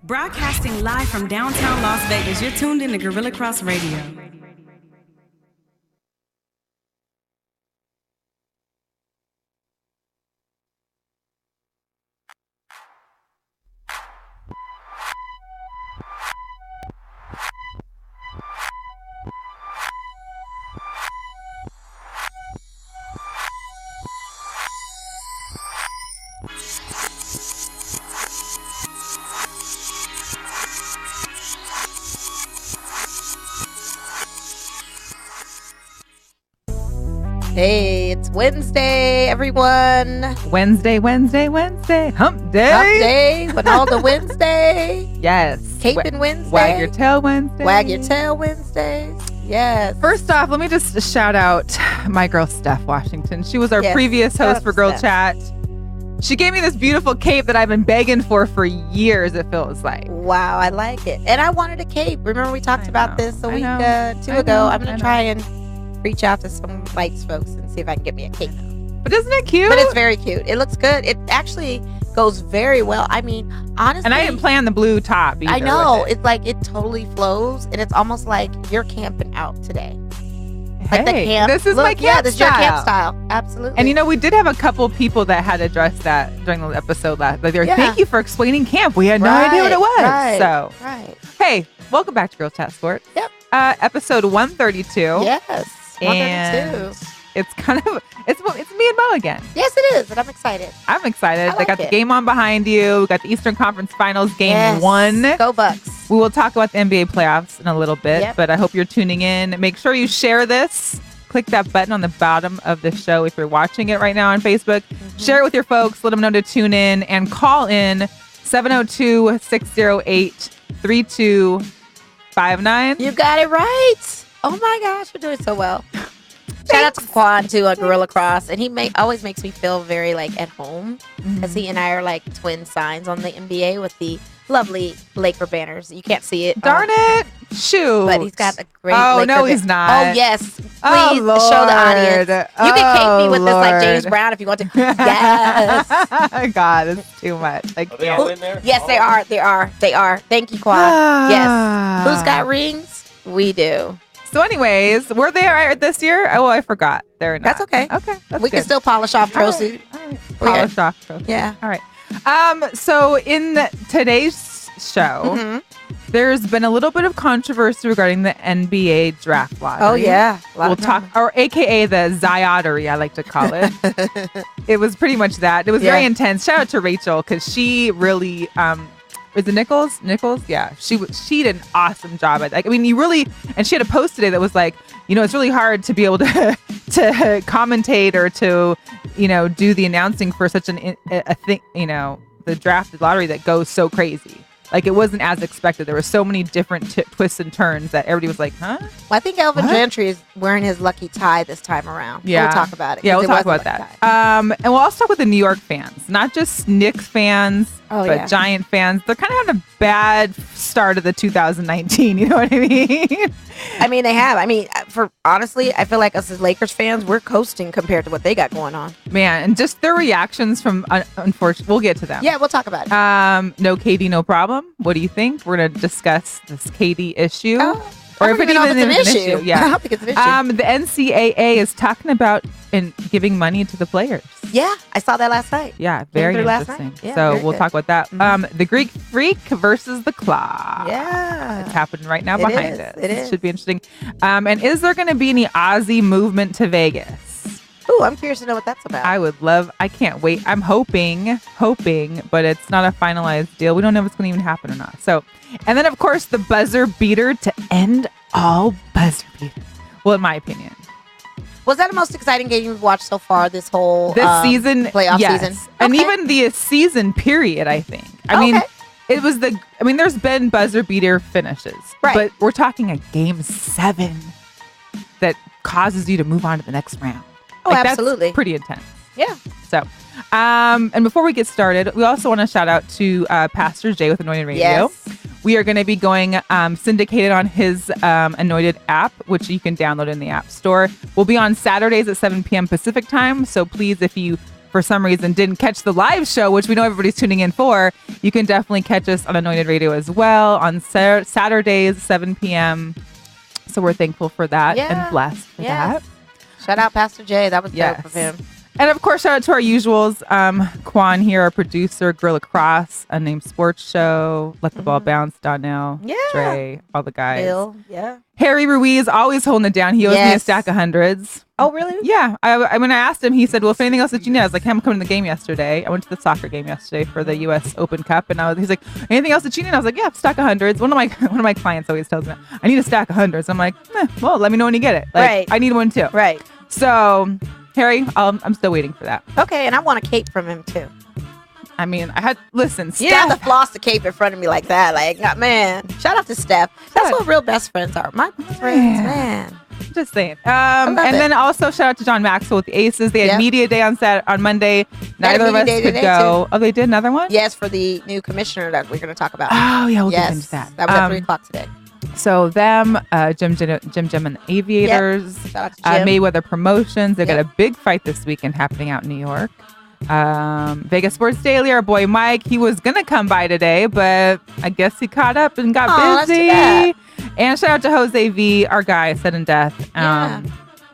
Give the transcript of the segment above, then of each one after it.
Broadcasting live from downtown Las Vegas, you're tuned in to Gorilla Cross Radio. Hey, it's Wednesday, everyone. Wednesday. Hump day. Hump day, Winalda Wednesday. Yes. Caping Wednesday. Wag your tail Wednesday. Wag your tail Wednesdays. Yes. First off, let me just shout out my girl, Steph Washington. She was our Yes. previous Shout host out for to Girl Steph. Chat. She gave me this beautiful cape that I've been begging for years, it feels like. Wow, I like it. And I wanted a cape. Remember we talked about this a week, two I ago. know, I'm going to try and reach out to some lights folks and see if I can get me a cape. But isn't it cute? But it's very cute. It looks good. It actually goes very well. I mean, honestly. And I didn't plan the blue top either. I know. with it. It's like it totally flows. And it's almost like you're camping out today. Hey, Like the camp. this is look, my camp yeah, this is your camp style. style. Absolutely. And you know, we did have a couple people that had addressed that during the episode last. Like, Yeah. thank you for explaining camp. We had no idea what it was. Right, So, right. hey, welcome back to Girl Chat Sports. Yep. Episode 132. Yes. 132. And it's kind of it's me and Mo again. Yes, it is, and I'm excited. I'm excited. I They like got the it. game on behind you. We got the Eastern Conference Finals game Yes. 1. Go Bucks. We will talk about the NBA playoffs in a little bit, Yep. but I hope you're tuning in. Make sure you share this. Click that button on the bottom of the show if you're watching it right now on Facebook. Share it with your folks. Let them know to tune in and call in 702-608-3259. You got it right. Oh my gosh, you're doing so well. Shout out to Quan too on Gorilla Cross, and he always makes me feel very like at home, because he and I are like twin signs on the NBA with the lovely Laker banners. You can't see it. Darn it. Shoot. But he's got a great Oh, Laker no, he's not. Oh, yes. Please Oh, show the audience. Lord. You can cape me with this like Lord. James Brown if you want to. Yes. God, it's too much. Are they all in there? Yes, they are. They are. Thank you, Quan. Yes. Who's got rings? We do. So anyways, were they all right this year? Oh, I forgot. They're not. That's okay. Okay. That's We good. can still polish off All right, trophy. all right. Polish off trophy. Yeah. All right. So in today's show, Mhm. there's been a little bit of controversy regarding the NBA draft lottery. Oh, yeah. We'll talk, or AKA the Zyottery, I like to call it. It was pretty much that. It was very Yeah. intense. Shout out to Rachel, because she really, is it Nichols? Yeah. She did an awesome job at that. I mean, and she had a post today that was like, it's really hard to be able to to commentate or to, do the announcing for such a thing, the drafted lottery that goes so crazy. Like, it wasn't as expected. There were so many different twists and turns that everybody was like, huh? Well, I think Elvin What? Gentry is wearing his lucky tie this time around. Yeah. We'll talk about it. Yeah, 'cause we'll it talk was a about lucky that. tie. And we'll also talk with the New York fans, not just Knicks fans, Oh, but yeah. Giant fans. They're kind of having a bad start of the 2019. You know what I mean? I mean, they have. I mean, honestly, I feel like us as Lakers fans, we're coasting compared to what they got going on. Man, and just their reactions from, unfortunately, we'll get to them. Yeah, we'll talk about it. No KD, no problem. What do you think? We're going to discuss this KD issue. I don't even know if it's an issue. I Yeah. don't think it's an issue. The NCAA is talking about giving money to the players. Yeah, I saw that last night. Yeah, very through last interesting. night. Yeah, so very we'll good. talk about that. Mhm. The Greek Freak versus the Claw. Yeah. It's happening right now It behind is. us. It is. Should be interesting. And is there going to be any Aussie movement to Vegas? Ooh, I'm curious to know what that's about. I can't wait. I'm hoping, but it's not a finalized deal. We don't know if it's going to even happen or not. So, and then of course the buzzer beater to end all buzzer beaters. Well, in my opinion. Was that the most exciting game you've watched so far this whole Season, playoff yes. season? And Okay. even the season period, I think. I mean, it was there's been buzzer beater finishes, Right. but we're talking a game 7 that causes you to move on to the next round. Oh, absolutely. That's pretty intense. Yeah. So, and before we get started, we also want to shout out to Pastor Jay with Anointed Radio. Yes. We are going to be going syndicated on his Anointed app, which you can download in the App Store. We'll be on Saturdays at 7 p.m. Pacific time. So please, if you for some reason didn't catch the live show, which we know everybody's tuning in for, you can definitely catch us on Anointed Radio as well on Saturdays, 7 p.m. So we're thankful for that and blessed for that. Shout out Pastor Jay. That was dope of him. And of course, shout out to our usuals. Quan here, our producer, Girl Lacrosse, Unnamed Sports Show, Let the Ball Bounce, Donnell, Dre, all the guys. Bill, Harry Ruiz, always holding it down. He owes me a stack of hundreds. Oh, really? Yeah. When I asked him, he said, well, if anything else that you need, I was like, hey, I'm coming to the game yesterday. I went to the soccer game yesterday for the U.S. Open Cup. And he's like, anything else that you need? I was like, yeah, stack of hundreds. One of my clients always tells me, I need a stack of hundreds. I'm like, well, let me know when you get it. Like, I need one too. Right. So, Harry, I'm still waiting for that. Okay, and I want a cape from him too. I mean, listen, Steph. You didn't have to floss the cape in front of me like that. Like, man, shout out to Steph. That's what real best friends are. My friends, man. Just saying. Then also shout out to John Maxwell with the Aces. They had media day on Monday. Neither of us could go. Oh, they did another one? Yes, for the new commissioner that we're going to talk about. Oh, yeah, we'll get into that. That was at 3 o'clock today. So them, Jim and the Aviators, Shout out to Jim. Mayweather Promotions. They got a big fight this weekend happening out in New York. Vegas Sports Daily, our boy Mike, he was gonna come by today, but I guess he caught up and got busy. And shout out to Jose V, our guy, Sudden Death.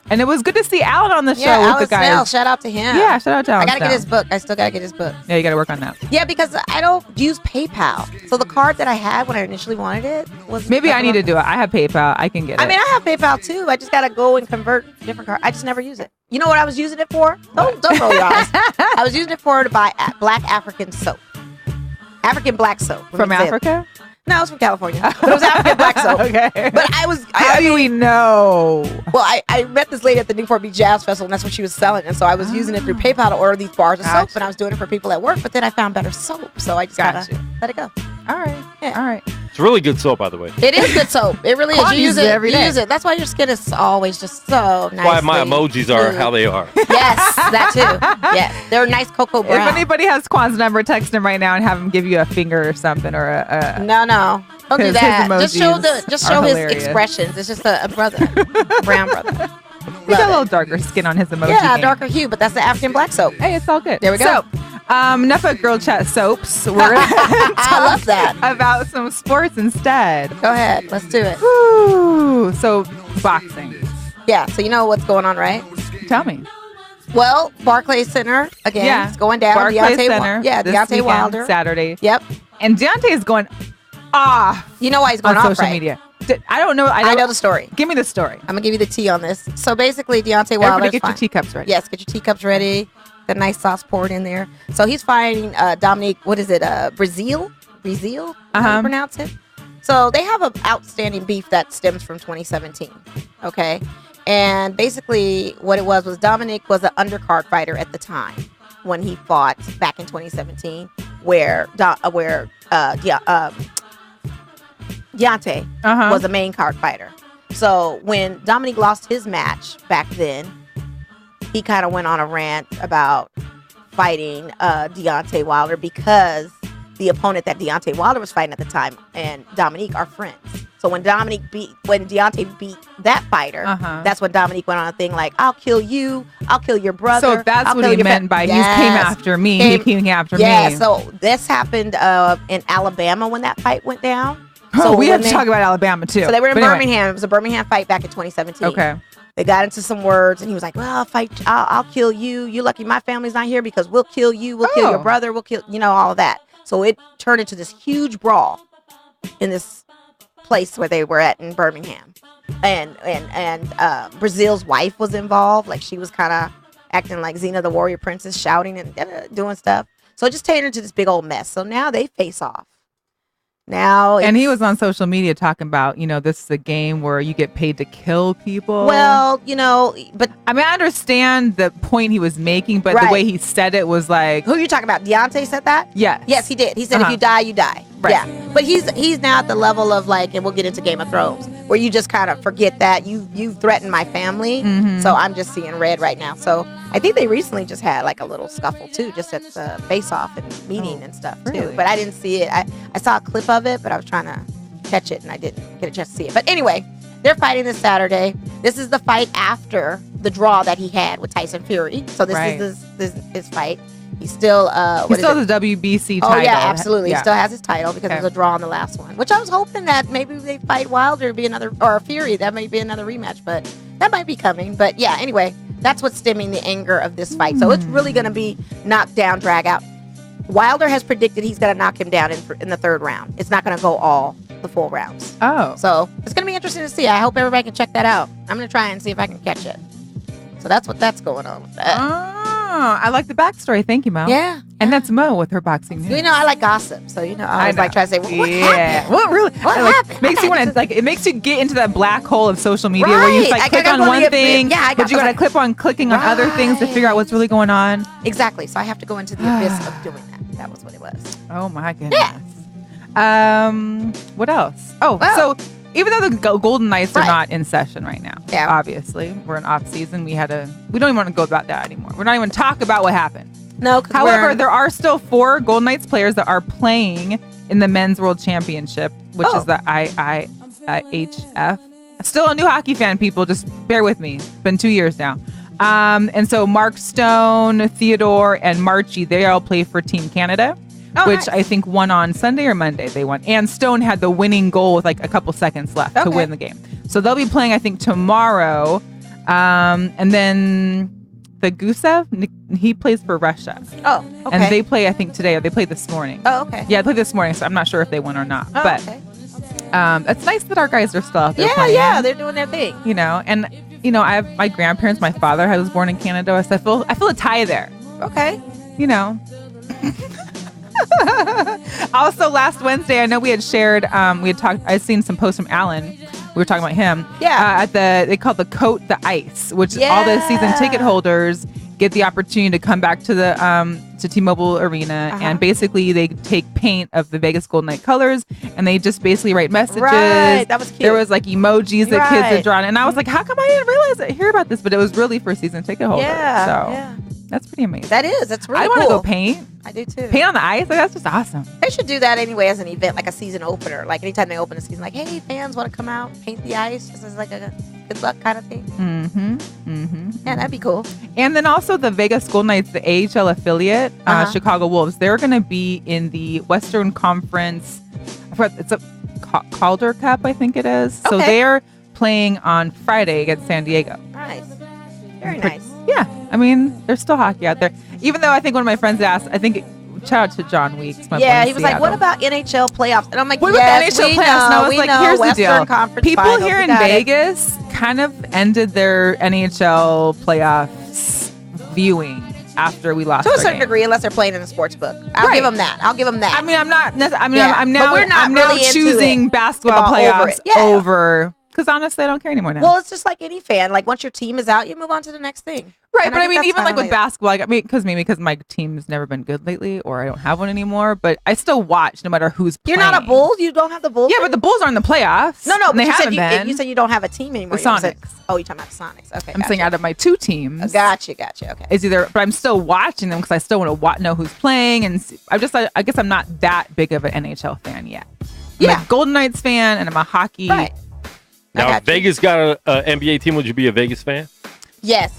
And it was good to see Alan on the show with the guys. Snell, shout out to him. Yeah, shout out to Alan. I gotta get his book. I still gotta get his book. Yeah, you gotta work on that. Yeah, because I don't use PayPal. So the card that I had when I initially wanted it was maybe I need to do it. I have PayPal. I can get it. I mean, I have PayPal too. I just gotta go and convert different cards. I just never use it. You know what I was using it for? Don't roll your eyes. I was using it to buy black African soap. African black soap. From Africa? No, it was from California. But it was African black soap. Okay. But How do we know? Well, I met this lady at the Newport Beach Jazz Festival, and that's what she was selling. And so I was using it through PayPal to order these bars of soap, and I was doing it for people at work. But then I found better soap, so I just gotta let it go. All right. Yeah. All right. It's really good soap, by the way. It is good soap. It really is. You use it every day. Use it. That's why your skin is always just so nice. Why my emojis are how they are. Yes, that too. Yeah, they're nice cocoa brown. If anybody has Quan's number, text him right now and have him give you a finger or something or a. No. Don't do that. Just show his hilarious. Expressions. It's just a brother, brown brother. He got a little darker skin on his emoji. Yeah, game. Darker hue, but that's the African black soap. Hey, it's all good. There we go. So, enough of Girl Chat soaps. We're I love that. About some sports instead. Go ahead. Let's do it. Woo. So, boxing. Yeah. So you know what's going on, right? Tell me. Well, Barclays Center again. It's going down. Barclays Center. Deontay Wilder. Saturday. Yep. And Deontay is going off. You know why he's going on off, social media. I don't know. I know the story. Give me the story. I'm gonna give you the tea on this. So basically, Deontay Wilder. Everybody get your teacups ready. Yes, get your teacups ready. The nice sauce poured in there. So he's fighting Dominique. What is it? Brazil. How do you pronounce it? So they have an outstanding beef that stems from 2017. Okay, and basically what it was Dominique was an undercard fighter at the time when he fought back in 2017, where Deontay was a main card fighter. So when Dominique lost his match back then, he kind of went on a rant about fighting Deontay Wilder because the opponent that Deontay Wilder was fighting at the time and Dominique are friends. So when Deontay beat that fighter, that's when Dominique went on a thing like, I'll kill you, I'll kill your brother. So that's what he meant by he came after me. He came after me. Yeah, so this happened in Alabama when that fight went down. So we have to talk about Alabama too. So they were in Birmingham. It was a Birmingham fight back in 2017. Okay. They got into some words, and he was like, "Well, I'll kill you. You're lucky my family's not here because we'll kill you. We'll kill your brother. We'll kill all of that." So it turned into this huge brawl in this place where they were at in Birmingham, and Brazil's wife was involved. Like she was kind of acting like Xena the Warrior Princess, shouting and doing stuff. So it just turned into this big old mess. So now they face off. And he was on social media talking about, this is a game where you get paid to kill people. Well, but I mean, I understand the point he was making, but the way he said it was like, who are you talking about? Deontay said that? Yes, he did. He said, if you die, you die. Right. Yeah. But he's now at the level of like, and we'll get into Game of Thrones, where you just kind of forget that you threatened my family. So I'm just seeing red right now. So I think they recently just had like a little scuffle too, just at the face-off and meeting and stuff too. Really? But I didn't see it. I saw a clip of it, but I was trying to catch it and I didn't get a chance to see it. But anyway, they're fighting this Saturday. This is the fight after the draw that he had with Tyson Fury. So this is his fight. He's still he still has the WBC title. Oh yeah, absolutely. Yeah. He still has his title because it was a draw on the last one. Which I was hoping that maybe they fight Wilder, be another, or Fury, that might be another rematch, but that might be coming. But yeah, anyway, that's what's stemming the anger of this fight. So it's really going to be knockdown, drag out. Wilder has predicted he's going to knock him down in the third round. It's not going to go all the full rounds. Oh. So it's going to be interesting to see. I hope everybody can check that out. I'm going to try and see if I can catch it. So that's going on with that. Oh, I like the backstory. Thank you, Mo. Yeah. And that's Mo with her boxing news. You know, I like gossip. So, I always like try to say, well, what happened? What really? What happened? Makes you want to, it makes you get into that black hole of social media Right. where you click on one thing, but you got to click on clicking on other things to figure out what's really going on. Exactly. So I have to go into the abyss of doing that. That was what it was. Oh, my goodness. What else? Oh, so even though the Golden Knights are not in session right now, obviously, we're in off season. We don't even want to go about that anymore. We're not even talk about what happened. No. However, there are still 4 Golden Knights players that are playing in the Men's World Championship, which is the IIHF. Still a new hockey fan, people. Just bear with me. It's been 2 years now. And so Mark Stone, Theodore, and Marchie, they all play for Team Canada. Which I think won on Sunday or Monday. They won. And Stone had the winning goal with like a couple seconds left to win the game. So they'll be playing, I think, tomorrow. And then the Gusev, he plays for Russia. Oh, okay. And they play, I think, today. Or they played this morning. Oh, okay. Yeah, they played this morning. So I'm not sure if they won or not. Oh, but it's nice that our guys are still out there playing. Yeah, they're doing their thing. And, I have my grandparents. My father was born in Canada. So I feel a tie there. Okay. Also, last Wednesday, I know we had shared, I'd seen some posts from Alan. We were talking about him. Yeah. They call the Coat the Ice, which all the season ticket holders get the opportunity to come back to the to T-Mobile Arena, and basically they take paint of the Vegas Golden Knight colors, and they just basically write messages. Right, that was cute. There was like emojis that kids had drawn, and I was like, how come I didn't hear about this? But it was really for season ticket holders. So that's pretty amazing. That is. That's really cool. I want to go paint. I do too. Paint on the ice? Like, that's just awesome. They should do that anyway as an event, like a season opener. Like anytime they open a season, like, hey, fans want to come out, paint the ice, just as like a good luck kind of thing. Yeah, that'd be cool. And then also the Vegas Golden Knights, the AHL affiliate, Chicago Wolves, they're going to be in the Western Conference. I forgot, it's a Calder Cup, I think it is. So they're playing on Friday against San Diego. Nice. Very nice. Yeah. I mean, there's still hockey out there. Even though I think one of my friends asked, shout out to John Weeks. He was like, what about NHL playoffs? And I'm like, what about NHL playoffs? And I was like, here's the deal. People here in Vegas kind of ended their NHL playoffs viewing after we lost to a certain degree, unless they're playing in the sports book. I'll give them that. I mean, I'm now choosing basketball playoffs over. Because honestly, I don't care anymore now. Well, it's just like any fan. Like once your team is out, you move on to the next thing. Right, but I mean, even like with basketball, like because my team's never been good lately, or I don't have one anymore. But I still watch no matter who's playing. You're not a Bulls. You don't have the Bulls. Yeah, but the Bulls aren't in the playoffs. No, but you said you don't have a team anymore. The Sonics. You're talking about the Sonics. Okay, I'm saying out of my 2 teams. Gotcha. Okay. It's either, but I'm still watching them because I still want to know who's playing, and I guess I'm not that big of an NHL fan yet. I'm a Golden Knights fan, and I'm a hockey. Right. Now, if Vegas got an NBA team, would you be a Vegas fan? Yes.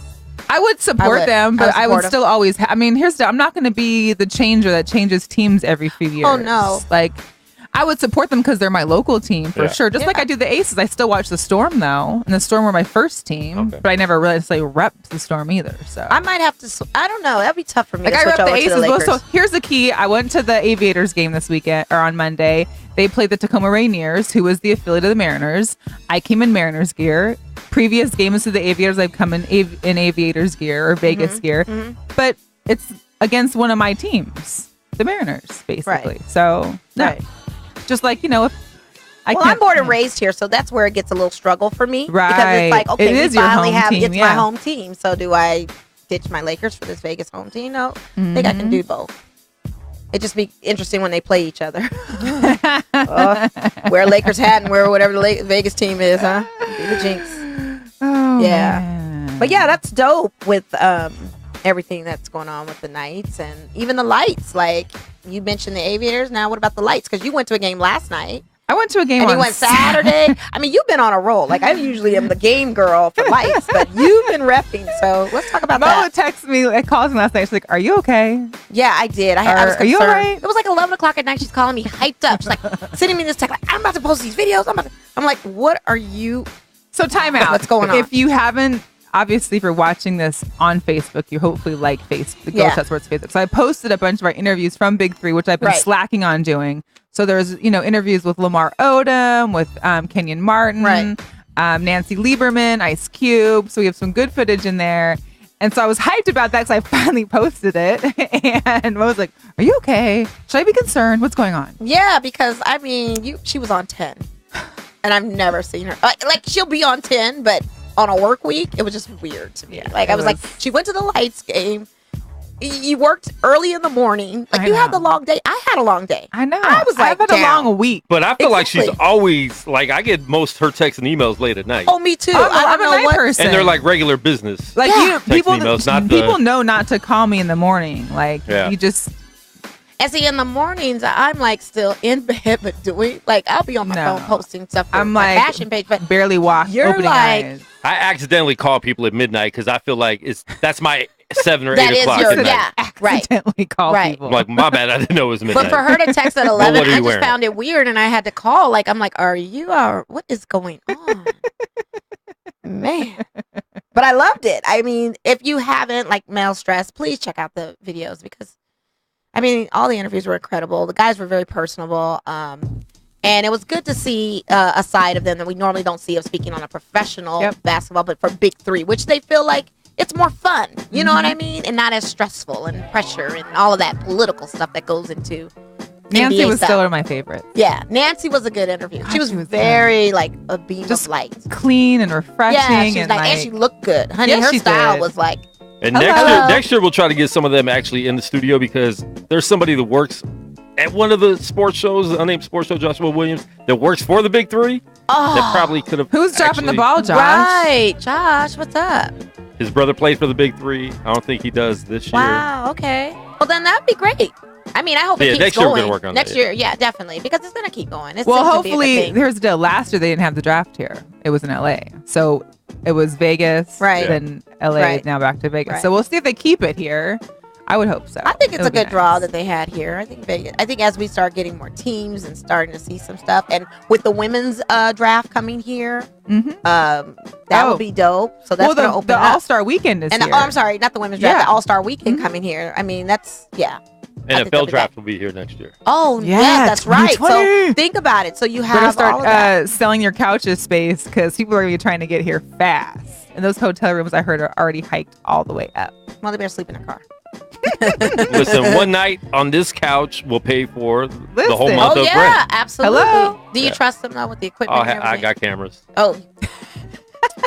I would support them, but I would still always I'm not going to be the changer that changes teams every few years. Oh, no. Like, I would support them because they're my local team for sure. Just like I do the Aces. I still watch the Storm, though. And the Storm were my first team, but I never really repped the Storm either. So I might have to, I don't know. That'd be tough for me to switch over the Aces. Well, so here's the key. I went to the Aviators game this weekend, or on Monday. They played the Tacoma Rainiers, who was the affiliate of the Mariners. I came in Mariners gear. Previous games to the Aviators, I've come in Aviators gear or Vegas gear. But it's against one of my teams, the Mariners, basically. Right. So, no. Right. Just like, if I'm born and raised here, so that's where it gets a little struggle for me. Right. Because it's like, okay, we finally have, it's my home team. So do I ditch my Lakers for this Vegas home team? No. I think I can do both. It'd just be interesting when they play each other. Wear a Lakers hat and wear whatever the Vegas team is, huh? Be the jinx. Oh, yeah. Man. But yeah, that's dope with everything that's going on with the Knights and even the lights. Like you mentioned the Aviators. Now, what about the lights? Because you went to a game last night. I went to a game And on he went Saturday. I mean, you've been on a roll. Like, I usually am the game girl for lights, but you've been repping. So let's talk about Mo that. texted me, calls me last night. She's like, "Are you okay?" Yeah, I did. I was concerned. Are you all right? It was like 11 o'clock at night. She's calling me hyped up. She's like, sending me this text. Like, I'm about to post these videos. I'm like, what are you? So time out. What's going on? If you haven't, obviously, if you're watching this on Facebook, you hopefully like the Girl Chat Sports Facebook. So I posted a bunch of our interviews from Big Three, which I've been slacking on doing. So there's, interviews with Lamar Odom, with Kenyon Martin, Nancy Lieberman, Ice Cube. So we have some good footage in there. And so I was hyped about that because I finally posted it. And I was like, "Are you okay? Should I be concerned? What's going on?" Yeah, because, I mean, she was on 10. And I've never seen her. Like, she'll be on 10, but on a work week, it was just weird to me. Like, I was like, she went to the Lights game. You worked early in the morning. Like, you had the long day. I had a long day. I know. I was like, I've had a long week. But I feel like she's always, I get most her texts and emails late at night. Oh, me too. I'm a night person. And they're like regular business. Like, people emails, know not to call me in the morning. Like, you just... And see, in the mornings, I'm like still in bed, but I'll be on my phone posting stuff for my fashion page, but barely opening eyes. I accidentally call people at midnight because I feel like that's my 7 or 8 o'clock at night. Accidentally call people. I'm like, my bad, I didn't know it was midnight. But for her to text at 11, I just found it weird, and I had to call. Like, I'm like, what is going on? Man. But I loved it. I mean, if you haven't, Male Stress, please check out the videos because I mean, all the interviews were incredible. The guys were very personable. And it was good to see a side of them that we normally don't see of speaking on a professional basketball, but for Big Three, which they feel like it's more fun. You know what I mean? And not as stressful and pressure and all of that political stuff that goes into Nancy NBA was stuff. still one of my favorites. Yeah, Nancy was a good interview. She was very a beam of light. Clean and refreshing. Yeah, she was and she looked good. Honey, her style was like... And next year we'll try to get some of them actually in the studio because there's somebody that works at one of the sports shows, the unnamed sports show, Joshua Williams, that works for the Big Three. Oh, that probably could have. Who's dropping the ball, Josh? Right, Josh, what's up? His brother played for the Big Three. I don't think he does this year. Wow, okay. Well, then that'd be great. I mean, I hope it keeps next going. Year we're gonna work on next year, yeah, definitely, because it's gonna keep going. Well, hopefully, here's the deal. Last year they didn't have the draft here; it was in LA. So it was Vegas, right? Then LA, now back to Vegas. Right. So we'll see if they keep it here. I would hope so. I think it's a good draw that they had here. I think Vegas. I think as we start getting more teams and starting to see some stuff, and with the women's draft coming here, that would be dope. So that's going to open the up. All-Star Weekend is here. Oh, I'm sorry, not the women's draft. The All-Star Weekend coming here. I mean, that's NFL draft will be here next year. Oh, yeah, that's right. So think about it. So you have start all of that. Selling your couches space because people are going to be trying to get here fast. And those hotel rooms, I heard, are already hiked all the way up. Well, they better sleep in a car. Listen, one night on this couch will pay for the whole month of rent. Yeah, absolutely. Hello? Do you trust them though with the equipment? I got cameras. Oh,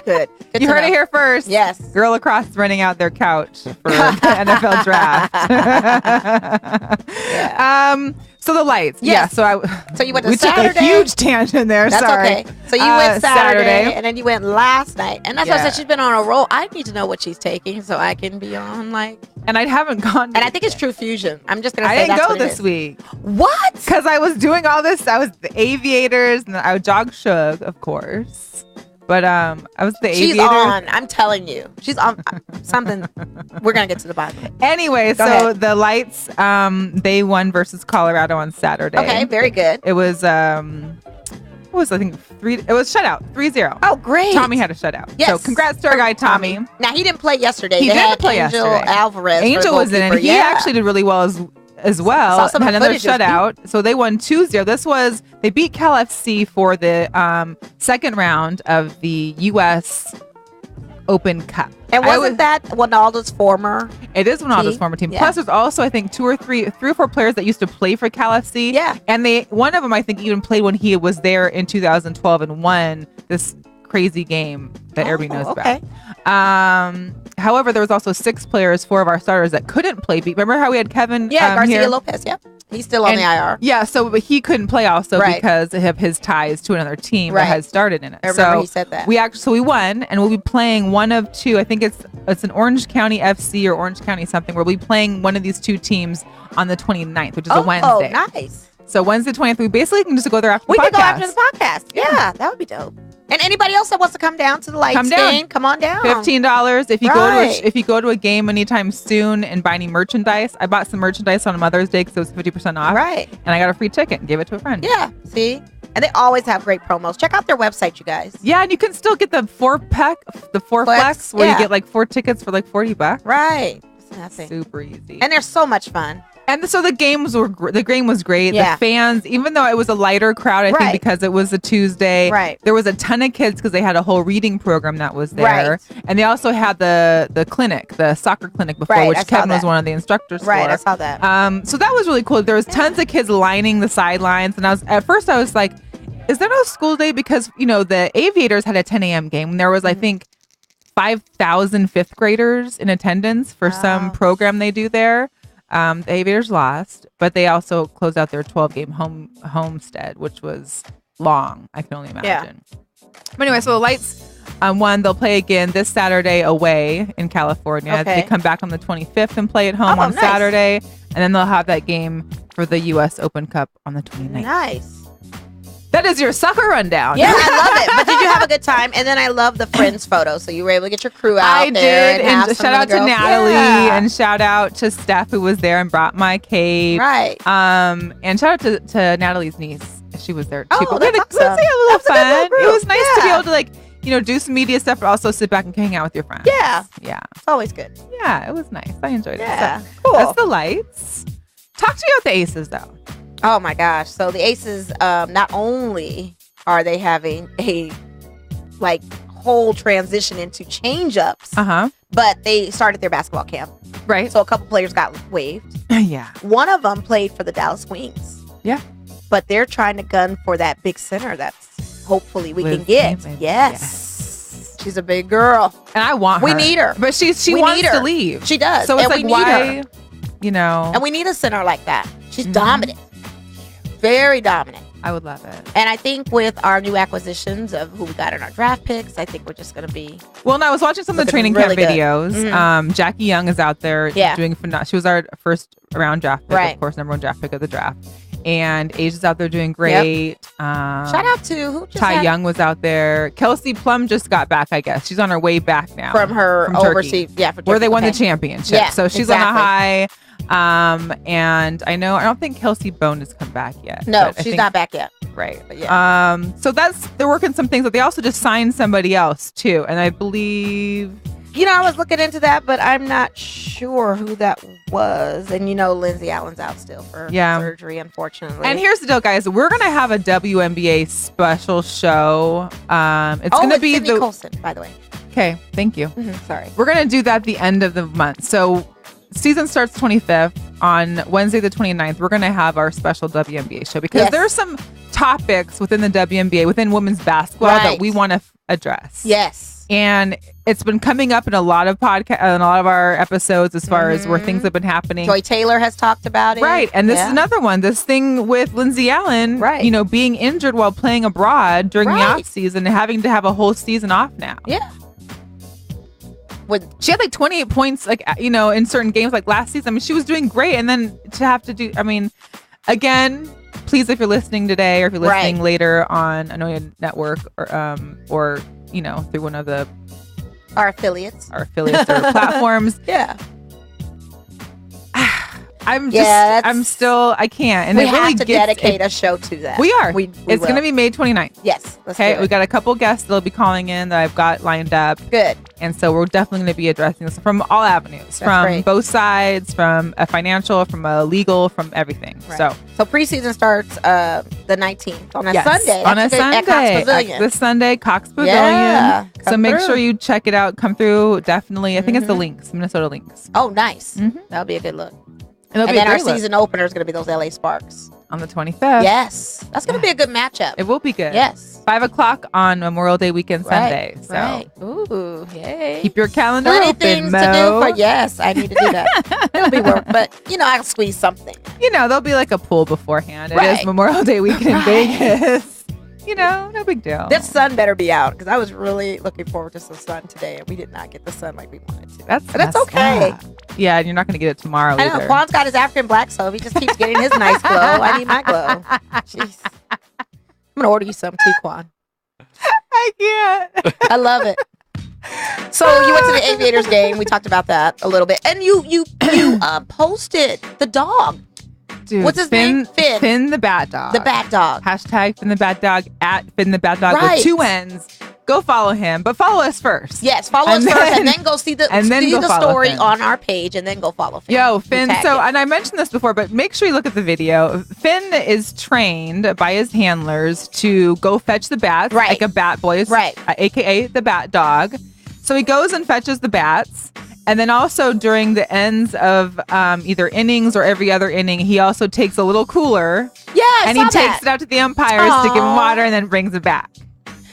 good. You heard it here first. Yes. Girl Lacrosse renting out their couch for the NFL draft. So the lights. Yes. Yeah. So you went to we Saturday. took a huge tangent there. That's sorry. Okay. So you went Saturday, and then you went last night, and that's why I said she's been on a roll. I need to know what she's taking so I can be on And I haven't gone. And I think it's True Fusion. I'm just gonna say I didn't that's go what it this is. week. What? Because I was doing all this. I was the Aviators, and I jogged Shug, of course. But I was the Aviator. She's on. I'm telling you, she's on something. We're gonna get to the bottom. Anyway, so the Lights, they won versus Colorado on Saturday. Okay, very good. It was I think 3. It was shutout 3-0. Oh, great. Tommy had a shutout. Yes. So congrats to our guy Tommy. Now he didn't play yesterday. He didn't play Angel yesterday. Alvarez. Angel was in it. He actually did really well as well. Saw some Had another footage. shutout. So they won 2-0. They beat Cal FC for the second round of the U.S. Open Cup. And wasn't that Ronaldo's former? It is Ronaldo's former team. Yeah. Plus, there's also I think 3 or 4 players that used to play for Cal FC. Yeah. And one of them I think even played when he was there in 2012 and won this crazy game that everybody knows about. However, there was also 6 players, 4 of our starters that couldn't play. Remember how we had Kevin? Garcia here? Lopez. Yeah, he's still on the IR. Yeah, but he couldn't play also because of his ties to another team that had started in it. I remember he said that. We won, and we'll be playing one of 2. I think it's an Orange County FC or Orange County something. We'll be playing one of these 2 teams on the 29th, which is a Wednesday. Oh, nice. So Wednesday 20th, we basically can just go there after We the could podcast. go after the podcast. Yeah, that would be dope. And anybody else that wants to come down to the lights game, come on down. $15 if you go to a game anytime soon and buy any merchandise. I bought some merchandise on Mother's Day because it was 50% off. Right. And I got a free ticket and gave it to a friend. Yeah. See? And they always have great promos. Check out their website, you guys. Yeah, and you can still get the four flex where you get like 4 tickets for like $40. Right. It's nothing. Super easy. And they're so much fun. And so the game was great. Yeah. The fans, even though it was a lighter crowd, I think because it was a Tuesday, there was a ton of kids because they had a whole reading program that was there. Right. And they also had the clinic, the soccer clinic before, which Kevin was one of the instructors for. Right, I saw that. So that was really cool. There was tons of kids lining the sidelines. And at first I was like, is there no school day? Because, the Aviators had a 10 a.m. game. And there was, I think, 5,000 fifth graders in attendance for some program they do there. The Aviators lost, but they also closed out their 12-game homestead, which was long. I can only imagine. Yeah. But anyway, so the Lights won. They'll play again this Saturday away in California. Okay. They come back on the 25th and play at home on Saturday, and then they'll have that game for the U.S. Open Cup on the 29th. Nice. That is your soccer rundown. Yeah, I love it. But did you have a good time? And then I love the friends photo. So you were able to get your crew out there. And shout out to Natalie and shout out to Steph who was there and brought my cake. Right. And shout out to Natalie's niece. She was there too. Oh, that's awesome. Let's say a little fun. It was nice to be able to do some media stuff, but also sit back and hang out with your friends. Yeah. Yeah. It's always good. Yeah, it was nice. I enjoyed it. Yeah. So, cool. That's the Lights. Talk to me about the Aces though. Oh my gosh. So the Aces, not only are they having a whole transition into change-ups, but they started their basketball camp. Right. So a couple players got waived. Yeah. One of them played for the Dallas Wings. Yeah. But they're trying to gun for that big center that's hopefully we Liz can get. Davis. Yes. She's a big girl. And I want her. We need her. But she wants to leave. She does. So it's and why, And we need a center like that. She's dominant. Very dominant. I would love it. And I think with our new acquisitions of who we got in our draft picks, I think we're just going to be. Well, no, I was watching some of the training camp videos. Mm-hmm. Jackie Young is out there doing phenomenal. She was our first round draft pick, of course, number one draft pick of the draft. And Asia's out there doing great. Yep. Shout out to who just Ty Young was out there. Kelsey Plum just got back, I guess. She's on her way back now. From overseas. Yeah, for Turkey. Where they won the championship. Yeah, so she's on a high. And I don't think Kelsey Bone has come back yet. No, she's not back yet. Right. But yeah. So they're working some things, but they also just signed somebody else too. And I believe, I was looking into that, but I'm not sure who that was. And Lindsay Allen's out still for surgery, unfortunately. And here's the deal, guys. We're gonna have a WNBA special show. It's gonna be Sydney Colson, by the way. Okay, thank you. Mm-hmm, sorry. We're gonna do that at the end of the month. So season starts 25th. On Wednesday the 29th, we're gonna have our special WNBA show because there are some topics within the WNBA, within women's basketball that we want to address. Yes. And it's been coming up in a lot of and a lot of our episodes as far as where things have been happening. Joy Taylor has talked about it. Right. And this is another one. This thing with Lindsay Allen, being injured while playing abroad during the off season and having to have a whole season off now. Yeah. She had 28 points, in certain games like last season. I mean, she was doing great. And then to have to do, again, please, if you're listening today or if you're listening later on Anoya Network or through one of our affiliates or platforms. Yeah. I can't. And we have to dedicate a show to that. We are. It's going to be May 29th. Yes. Okay. We got a couple guests that'll be calling in that I've got lined up. Good. And so we're definitely going to be addressing this from all avenues, from both sides, from a financial, from a legal, from everything. Right. So preseason starts the 19th on a Sunday. On a Sunday. At Cox Pavilion. This Sunday, Cox Pavilion. Yeah, so make sure you check it out. Come through. Definitely. I think it's the Lynx, Minnesota Lynx. Oh, nice. Mm-hmm. That'll be a good look. And then our season opener is going to be those LA Sparks. On the 25th. Yes. That's going to be a good matchup. It will be good. Yes. 5:00 on Memorial Day weekend Sunday. So Ooh, yay. Keep your calendar open, things Mo. To do yes, I need to do that. It'll be work, but I'll squeeze something. There'll be like a pool beforehand. It is Memorial Day weekend in Vegas. no big deal. That sun better be out because I was really looking forward to some sun today, and we did not get the sun like we wanted to. But that's okay. Yeah, and you're not going to get it tomorrow I either. know. Juan's got his African black stove. He just keeps getting his nice glow. I need my glow. Jeez. I'm going to order you some too, Juan. I can't. I love it. So you went to the Aviators game. We talked about that a little bit. And you posted the dog. Dude, what's his name? Finn. Finn the Bat Dog. The Bat Dog. Hashtag Finn the Bat Dog at Finn the Bat Dog Right. with 2 N's. Go follow him, but follow us first. Yes, follow us first, and then go see the story Finn on our page, and then go follow Finn. Yo, Finn. So, and I mentioned this before, but make sure you look at the video. Finn is trained by his handlers to go fetch the bats, Right. like a bat boy, Right. AKA the Bat Dog. So he goes and fetches the bats. And then also during the ends of either innings or every other inning, he also takes a little cooler. Yeah, and he takes it out to the umpires to give him water and then brings it back.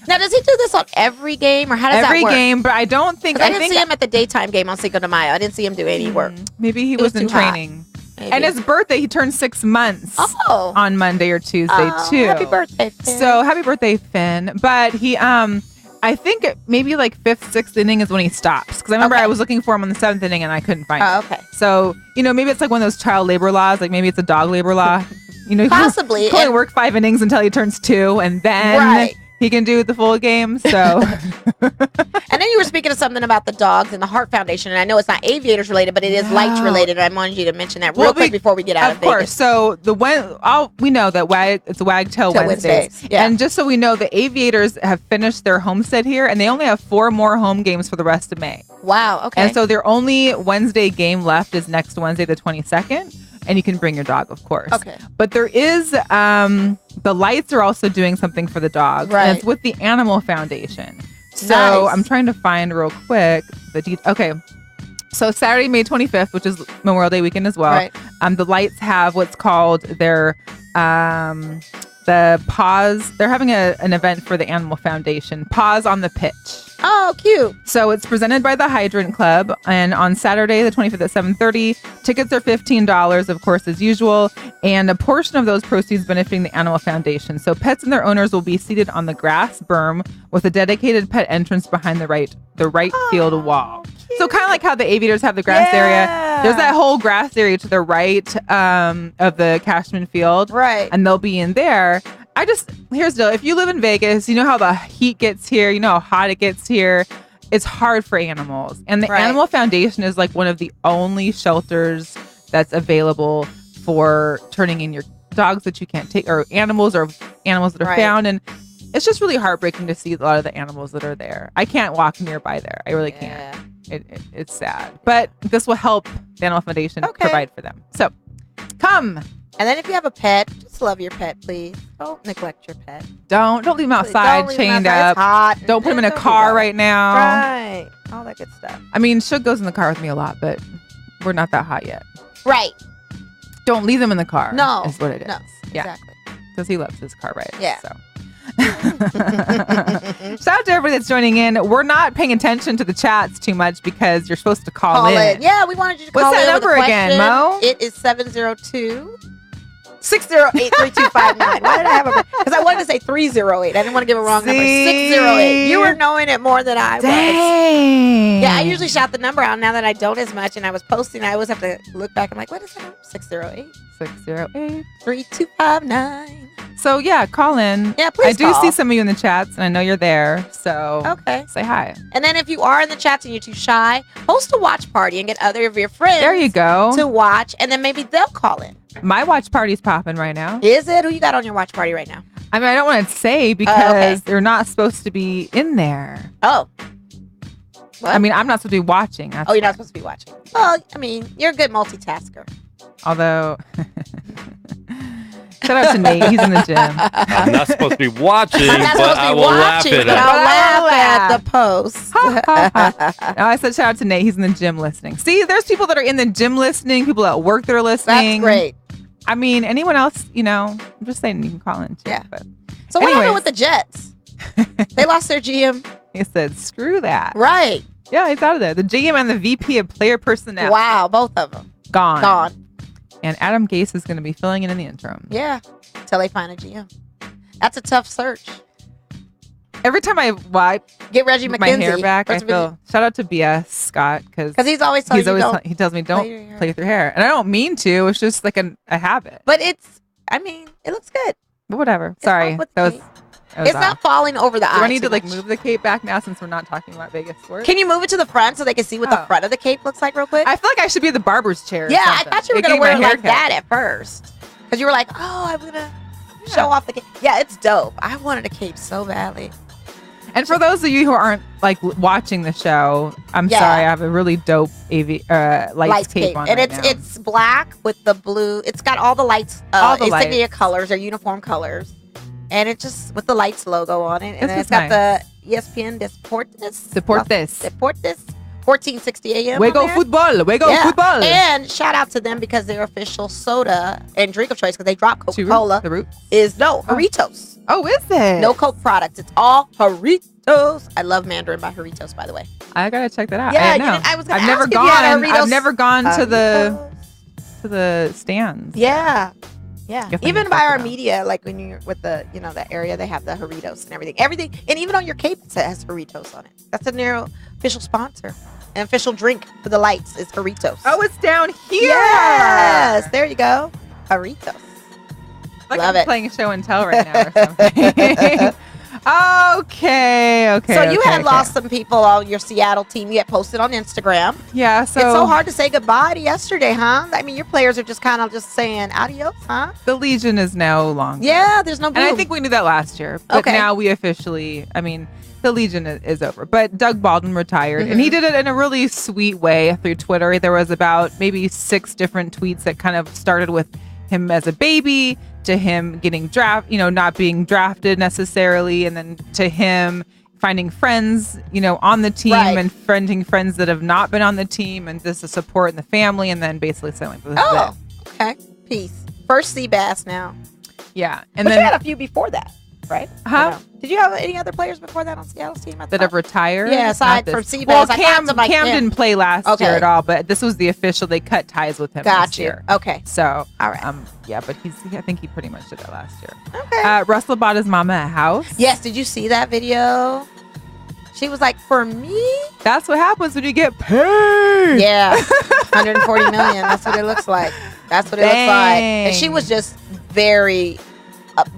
Now, does he do this on every game, or how does that work? Every game, but I don't think... I didn't see him at the daytime game on Cinco de Mayo. I didn't see him do any work. Maybe he was in training. Maybe. And his birthday, he turned 6 months on Monday or Tuesday, too. Happy birthday, Finn. So, happy birthday, Finn. But he... I think maybe like 5th, 6th inning is when he stops. Because I remember I was looking for him on the 7th inning and I couldn't find him. Oh, okay. So, maybe it's like one of those child labor laws. Like maybe it's a dog labor law. Possibly. He can only work 5 innings until he turns 2 and then he can do the full game. So... And then you were speaking of something about the dogs and the Heart Foundation. And I know it's not Aviators related, but it is lights related. And I wanted you to mention that real quick before we get out of Vegas. Of course. So we know that it's Wagtail Wednesdays. Yeah. And just so we know, the Aviators have finished their homestead here, and they only have 4 more home games for the rest of May. Wow. Okay. And so their only Wednesday game left is next Wednesday, the 22nd. And you can bring your dog, of course. Okay. But there is, the lights are also doing something for the dogs. Right. And it's with the Animal Foundation. So Nice. I'm trying to find real quick okay. So Saturday, May 25th, which is Memorial Day weekend as well. Right. The lights have what's called their the Pause. They're having an event for the Animal Foundation. Pause on the Pitch. Oh, cute. So it's presented by the Hydrant Club, and on Saturday, the 25th at 7:30, tickets are $15, of course, as usual, and a portion of those proceeds benefiting the Animal Foundation. So pets and their owners will be seated on the grass berm with a dedicated pet entrance behind the right field wall. Cute. So kind of like how the Aviators have the grass area, there's that whole grass area to the right of the Cashman Field, Right. and they'll be in there. Here's the deal. If you live in Vegas, you know how the heat gets here, you know how hot it gets here. It's hard for animals. And the Animal Foundation is like one of the only shelters that's available for turning in your dogs that you can't take, or animals that are found. And it's just really heartbreaking to see a lot of the animals that are there. I can't walk nearby there. I really can't. It's sad. But this will help the Animal Foundation provide for them. So come. And then if you have a pet, just love your pet, please. Don't neglect your pet. Don't leave him outside chained up. It's hot. Don't put him in a car right now. Right. All that good stuff. I mean, Suge goes in the car with me a lot, but we're not that hot yet. Right. Don't leave them in the car. No. Is what it is. No. Yeah. Exactly. Because he loves his car, right? Yeah. So. Shout out to everybody that's joining in. We're not paying attention to the chats too much because you're supposed to call in. Yeah, we wanted you to What's call in. that number again, Mo? It is 702 608 3259. Why did I have a... Because I wanted to say 308. I didn't want to give a wrong number. 608. You were knowing it more than I was. Dang. Yeah, I usually shout the number out now that I don't as much. And I was posting. I always have to look back. I'm like, what is that? 608 608 3259. So yeah, call in. Yeah, please I do call. see some of you in the chats, and I know you're there. So say hi. And then if you are in the chats and you're too shy, host a watch party and get other of your friends. There you go. To watch, and then maybe they'll call in. My watch party's popping right now. Is it? Who you got on your watch party right now? I mean, I don't want to say because they're not supposed to be in there. Oh. What? I mean, I'm not supposed to be watching. That's you're not supposed to be watching. Well, I mean, you're a good multitasker. Although, shout out to Nate. He's in the gym. I'm not supposed to be watching, but I will laugh at it. I'll laugh at the post. No, I said shout out to Nate. He's in the gym listening. See, there's people that are in the gym listening, people at work that are listening. That's great. I mean, anyone else, I'm just saying you can call in too. Yeah. But so what happened with the Jets? They lost their GM. He said, screw that. Right. Yeah, he's out of there. The GM and the VP of player personnel. Wow, both of them. Gone. And Adam Gase is going to be filling in the interim. Yeah, until they find a GM. That's a tough search. Every time I wipe Get Reggie my McKenzie. hair back, I feel. Shout out to BS Scott because he's always telling he tells me don't play with your hair, and I don't mean to. It's just like a habit. But it looks good. But whatever. Sorry, that was it's not falling over the eye. Do I need to move the cape back now since we're not talking about Vegas sports? Can you move it to the front so they can see what the front of the cape looks like real quick? I feel like I should be at the barber's chair. Yeah, I thought you were going to wear it like that at first. Because you were like, oh, I'm going to show off the cape. Yeah, it's dope. I wanted a cape so badly. And for those of you who aren't watching the show, I'm sorry, I have a really dope lights cape on. And right it's black with the blue. It's got all the lights, insignia colors or uniform colors. And it just with the lights logo on it. And then it's got the ESPN Deportes. 1460 AM. We go football. Football. And shout out to them because their official soda and drink of choice, because they drop Coca-Cola, is Jarritos. Oh, is it? No Coke products. It's all Jarritos. I love Mandarin by Jarritos, by the way. I gotta check that out. Yeah, I've never gone to the stands. Yeah. Yeah, even by our media, like when you're with the, that area, they have the Jarritos and everything, and even on your cape it has Jarritos on it. That's a narrow official sponsor, an official drink for the lights is Jarritos. Oh, it's down here. Yes, there you go, Jarritos. Like Love I'm playing show and tell right now or something. Okay. So you had lost some people on your Seattle team. You had posted on Instagram. Yeah. So it's so hard to say goodbye to yesterday, huh? I mean, your players are just kind of saying adios, huh? The Legion is no longer. Yeah, there's no boom. And I think we knew that last year. But now we officially, the Legion is over. But Doug Baldwin retired, and he did it in a really sweet way through Twitter. There was about maybe 6 different tweets that kind of started with him as a baby, to him getting not being drafted necessarily, and then to him finding friends, on the team and friending friends that have not been on the team, and just the support in the family, and then basically saying, okay, peace. First sea bass now. Yeah, and then you had a few before that, right? Huh? Did you have any other players before that on Seattle's team that have retired? Yeah, aside from Seabass. Well, Cam didn't play last year at all, but this was the official. They cut ties with him last year. Okay. So, all right. Yeah, but I think he pretty much did that last year. Okay. Russell bought his mama a house. Yes. Did you see that video? She was like, for me? That's what happens when you get paid. Yeah. 140 million. That's what it looks like. That's what it looks like. And she was just very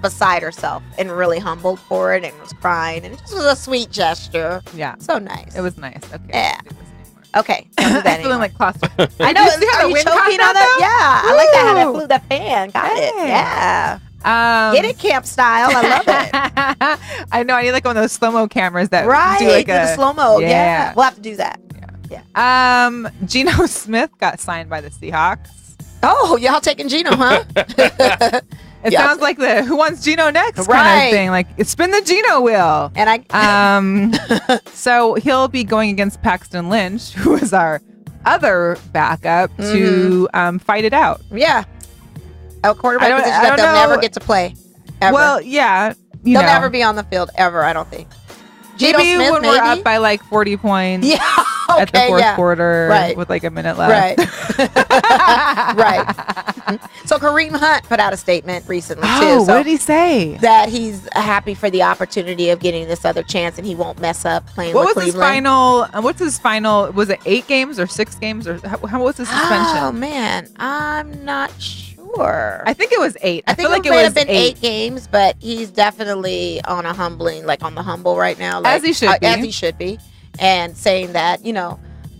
beside herself and really humbled for it and was crying, and it just was a sweet gesture. Yeah, so nice. It was nice. Okay. Yeah. Okay. I'm feeling like claustrophobic. I know. Are you choking on that? Yeah. I like that. How that flew the fan. Got it. Yeah. Get it camp style. I love it. I know. I need like one of those slow-mo cameras that do like the slow-mo. Yeah. We'll have to do that. Yeah. Geno Smith got signed by the Seahawks. Oh, y'all taking Geno, huh? It sounds like the Who Wants Geno Next kind of thing. Like, spin the Geno wheel. And so he'll be going against Paxton Lynch, who is our other backup, to fight it out. Yeah. A quarterback position that they'll never get to play. Ever. Well, yeah. They'll never be on the field ever, I don't think. Maybe when we're up by like 40 points at the fourth quarter with like a minute left. Right. So Kareem Hunt put out a statement recently too. Oh, what did he say? That he's happy for the opportunity of getting this other chance and he won't mess up playing with Cleveland. What's his final? Was it 8 games or 6 games or how was the suspension? Oh man, I'm not sure. I think it was 8. I think it might have been 8 games, but he's definitely on the humble right now. As he should be. As he should be. And saying that,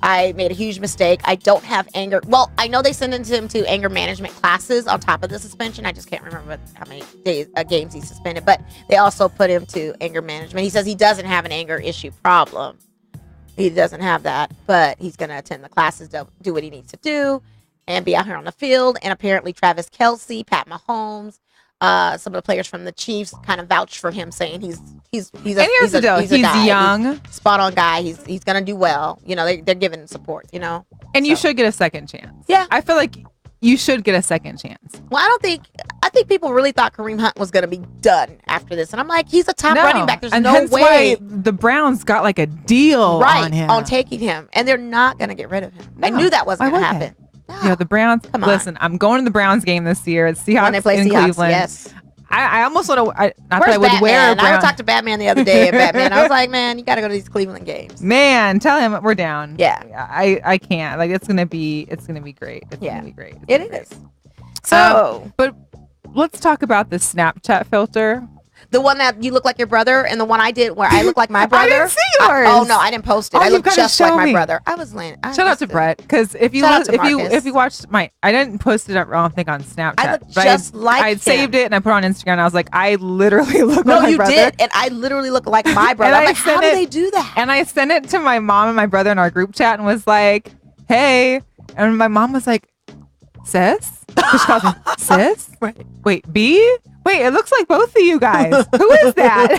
I made a huge mistake. I don't have anger. Well, I know they sentenced him to anger management classes on top of the suspension. I just can't remember how many games he suspended. But they also put him to anger management. He says he doesn't have an anger issue problem. He doesn't have that. But he's going to attend the classes, do what he needs to do, and be out here on the field. And apparently Travis Kelce, Pat Mahomes, some of the players from the Chiefs kind of vouched for him, saying he's young, spot on guy. He's gonna do well. They're giving him support. And you should get a second chance. Yeah, I feel like you should get a second chance. Well, I think people really thought Kareem Hunt was gonna be done after this, and I'm like, he's a top running back. There's no way. The Browns got like a deal on him, on taking him, and they're not gonna get rid of him. I knew that wasn't gonna happen. No. The Browns. Listen, I'm going to the Browns game this year. It's Seahawks in Cleveland. Yes. I almost want to. Not Where's that I would Batman? wear a brown. I talked to Batman the other day, and Batman, I was like, man, you got to go to these Cleveland games. Man, tell him we're down. Yeah. I can't. Like it's gonna be great. It's gonna be great. It is. So, but let's talk about the Snapchat filter. the one that you look like your brother, and the one I did where I look like my brother. I didn't see yours. Oh no, I didn't post it. Oh, I you look gotta just like show my me. brother. I was laying. Shout out to Brett, because if you watched my, I didn't post it. I don't think on Snapchat. I look but just like I him. saved it and I put it on Instagram. And I was like, I literally look No, like my you brother. did, and I literally look like my brother. And I'm I like, how sent do it- they do that? And I sent it to my mom and my brother in our group chat and was like, hey. And my mom was like, sis? 'Cause she calls me sis? Right. Wait, B? Wait, it looks like both of you guys. Who is that?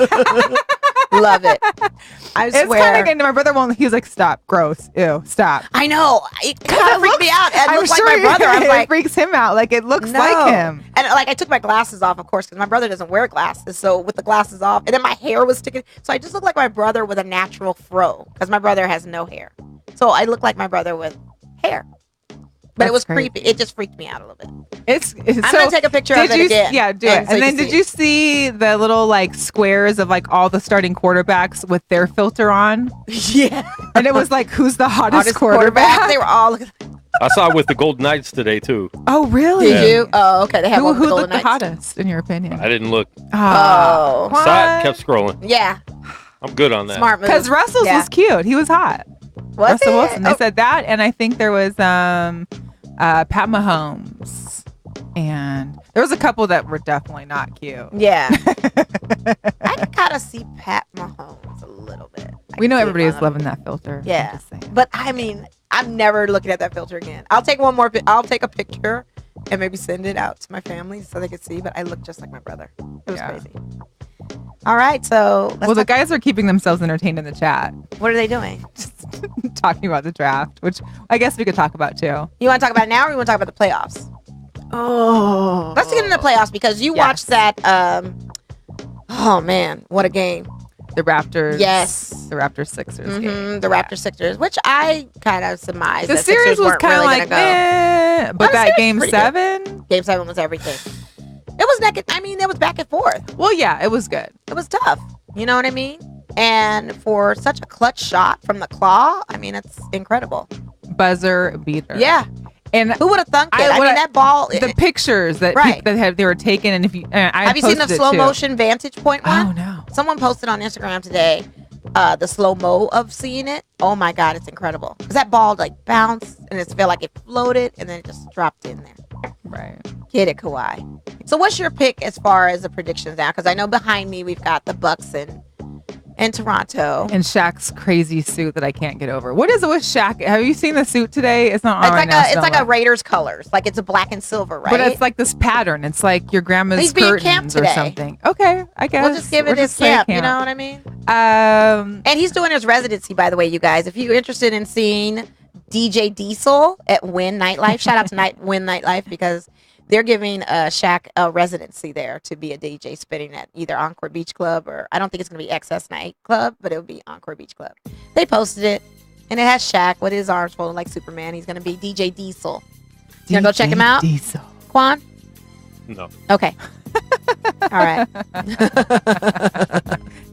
Love it. I It's swear. kind of getting, my brother won't, he was like, stop, gross, ew, stop. I know. It kind of freaked me out. It I'm looked like sure my brother. I'm it like, freaks him out. Like, it looks no. like him. And like I took my glasses off, of course, because my brother doesn't wear glasses. So with the glasses off, and then my hair was sticking. So I just look like my brother with a natural fro, because my brother has no hair. So I look like my brother with hair. But That's it was great. creepy. It just freaked me out a little bit. It's I'm gonna take a picture of it again. Yeah, do it. so And you then can did see you it. see the little like squares of like all the starting quarterbacks with their filter on? Yeah. And it was like, who's the hottest, Hottest quarterback? They were all. I saw it with the Golden Knights today too. Oh, really? Did you? Oh, okay. They have Who, one with who the looked Golden the Knights. hottest in your opinion? I didn't look. Oh. What? Saw it, kept scrolling. Yeah. I'm good on that. Smart move. Because Russell's Yeah. was cute. He was hot. Was Russell it? Wilson. They Oh. said that, and I think there was Pat Mahomes, and there was a couple that were definitely not cute. Yeah. I can kind of see Pat Mahomes a little bit. We know everybody is loving that filter. I'm Yeah. just saying. But I mean, I'm never looking at that filter again. I'll take one more. I'll take a picture and maybe send it out to my family so they can see. But I look just like my brother. It was Yeah. crazy. All right, so let's Well, the talk- guys are keeping themselves entertained in the chat, what are they doing? just talking about the draft, which I guess we could talk about too. You want to talk about it now, or you want to talk about the playoffs? Oh, Let's get into the playoffs because you Yes. watched that. Oh man, what a game! the Raptors. Yes. the Raptors Sixers game. The Raptors Sixers, which I kind of surmised The that series Sixers was weren't kind of really like, gonna go. eh, but Well, the that series game was pretty good. 7. Game 7 was everything. It was naked. I mean, it was back and forth. Well, yeah, it was good. It was tough. You know what I mean? And for such a clutch shot from the claw, I mean, it's incredible. Buzzer beater. Yeah. And Who would have thunk it? I mean, that ball. the pictures that Right. they were taken, and if you I have you seen the posted it slow too. motion vantage point one? Oh no. Someone posted on Instagram today the slow mo of seeing it. Oh my God, it's incredible. Because that ball like bounced and it felt like it floated and then it just dropped in there. Right. Get it, Kawhi. So what's your pick as far as the predictions now? Because I know behind me we've got the Bucks and Toronto. And Shaq's crazy suit that I can't get over. What is it with Shaq? Have you seen the suit today? It's not on It's right like now. it's like a Raiders colors. Like it's a black and silver, right? But it's like this pattern. It's like your grandma's He's being curtains camp or today. something. Okay, I guess. we'll just give it his camp, you know what I mean? And he's doing his residency, by the way, you guys. If you're interested in seeing DJ Diesel at Wynn Nightlife, shout out to Wynn Nightlife because they're giving Shaq a residency there to be a DJ spinning at either Encore Beach Club or I don't think it's going to be XS Night Club, but it'll be Encore Beach Club. They posted it, and it has Shaq with his arms folded like Superman. He's going to be DJ Diesel. You going to go check him out? Diesel. Quan? No. Okay. All right.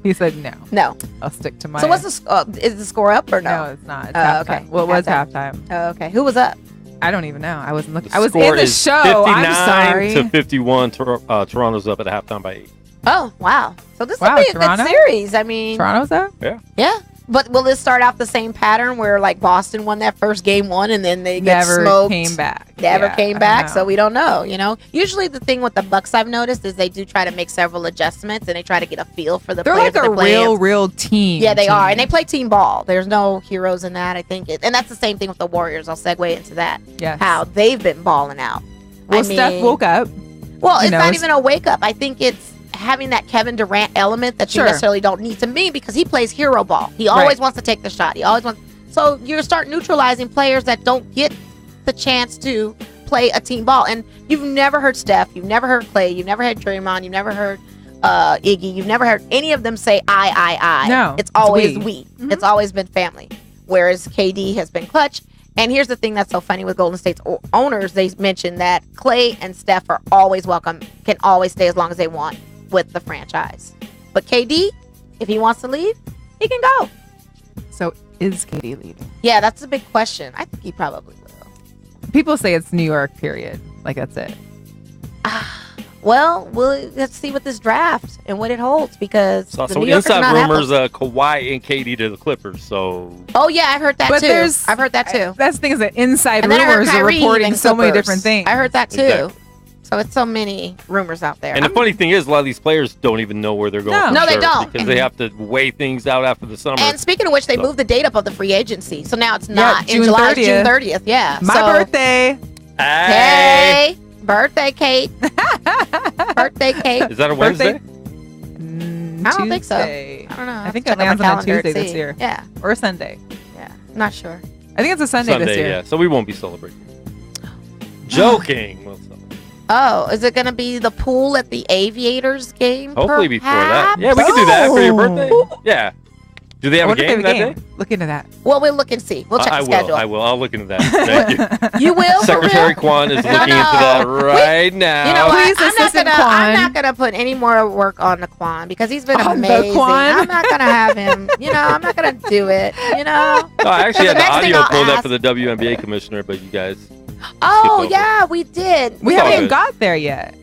He said no. No. I'll stick to my. So what's the is the score up or No, no? it's not. It's Oh, halftime. okay. Well, it was Halftime. halftime. Oh, okay. Who was up? I don't even know. I wasn't looking. The I was score in the is show. 59 I'm sorry. to 51. Toronto's up at halftime by 8. Oh, wow. So this Wow, will be a Toronto? good series. I mean, Toronto's up. yeah. But will this start out the same pattern where like Boston won that first game 1 and then they get Never smoked? came back. Never Yeah, came I back, know. so we don't know, you know. Usually the thing with the Bucks I've noticed is they do try to make several adjustments and they try to get a feel for the They're players like that a they play real team. Yeah, they are. And they play team ball. There's no heroes in that, I think. And that's the same thing with the Warriors. I'll segue into that. Yes. How they've been balling out. Well, Steph woke up. Well, you it's know, not it's- even a wake up. I think it's having that Kevin Durant element that you Sure. necessarily don't need to me because he plays hero ball. He always Right. wants to take the shot. He always wants. So you start neutralizing players that don't get the chance to play a team ball. And you've never heard Steph, you've never heard Clay, you've never heard Draymond, you've never heard Iggy, you've never heard any of them say I. No, It's always we. we. It's always been family. Whereas KD has been clutch. And here's the thing that's so funny with Golden State's owners. They mentioned that Klay and Steph are always welcome, can always stay as long as they want with the franchise. But KD, if he wants to leave, he can go. So is KD leaving? Yeah, that's a big question. I think he probably will. People say it's New York, period. Like, that's it. Well, let's see what this draft and what it holds, because So the New Yorkers are inside not rumors, happy. Kawhi and KD to the Clippers. So Oh yeah, I've heard that But too. there's- I've heard that too. That's the thing, is that inside And then I heard rumors are Kyrie reporting leaving so many Clippers. different things. I heard that too. Exactly. So it's so many rumors out there. and the funny thing is, a lot of these players don't even know where they're going. No. for No, they sure, don't. because they have to weigh things out after the summer. And speaking of which, they So- moved the date up of the free agency, so now it's not in June July. It's 30th. June 30th. Yeah. My So- birthday. Hey, birthday, Kate. Birthday, Kate. Is that a Birthday? Wednesday? I don't think so. Tuesday. I don't know. I have think to it check on my lands on a calendar Tuesday to this see. year. Yeah, Or Sunday. yeah. Not sure. I think it's a Sunday, this year. Yeah. So we won't be celebrating. Joking. We'll celebrate. Oh, is it going to be the pool at the Aviators game? Hopefully before that. perhaps? Yeah, we can do that for your Oh. birthday. Yeah. Do they I have a wonder if they game have a that game. day? Look into that. Well, we'll look and see. We'll check I the schedule. will. I will. I'll look into that. Thank you. You will, for Secretary real? Kwan is looking No, into that right now. You know Please, what? I'm not Assistant gonna. I'm Quan. not gonna put any more work on the Quan, because he's been On the amazing. Quan? I'm not gonna have him. I'm not gonna do it. No, I actually had The the next thing audio I'll pulled up ask- for the WNBA commissioner, but you guys. Oh over. yeah, we did. We It's all haven't even good. got there yet.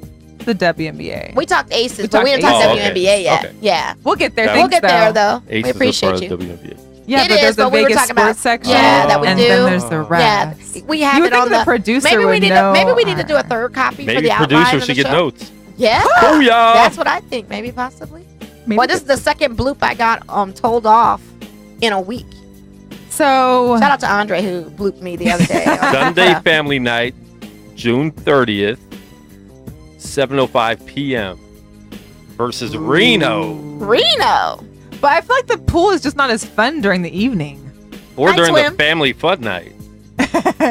The WNBA. We talked Aces, We but we talked didn't talk Aces. Oh, okay. WNBA yet. Okay. Yeah, We'll get there. Yeah. we'll Thanks, get there though. Aces We appreciate are you. part of WNBA. Yeah, It but is, there's a but we were Vegas talking about- sports section. Yeah, that we and do. then there's the Yeah, rest. we have You would it on think the producer Maybe we would need know. to. Maybe we need to do a third copy for Maybe the outline producer of the should get show. notes. Yeah, Booyah! that's what I think. Maybe possibly. Maybe Well, this is the second bloop I got told off in a week. So Shout out to Andre who blooped me the other day. Sunday family night, June 30th, 7:05 p.m. versus Reno, Reno. But I feel like the pool is just not as fun during the evening. or Night during swim. the family fun night.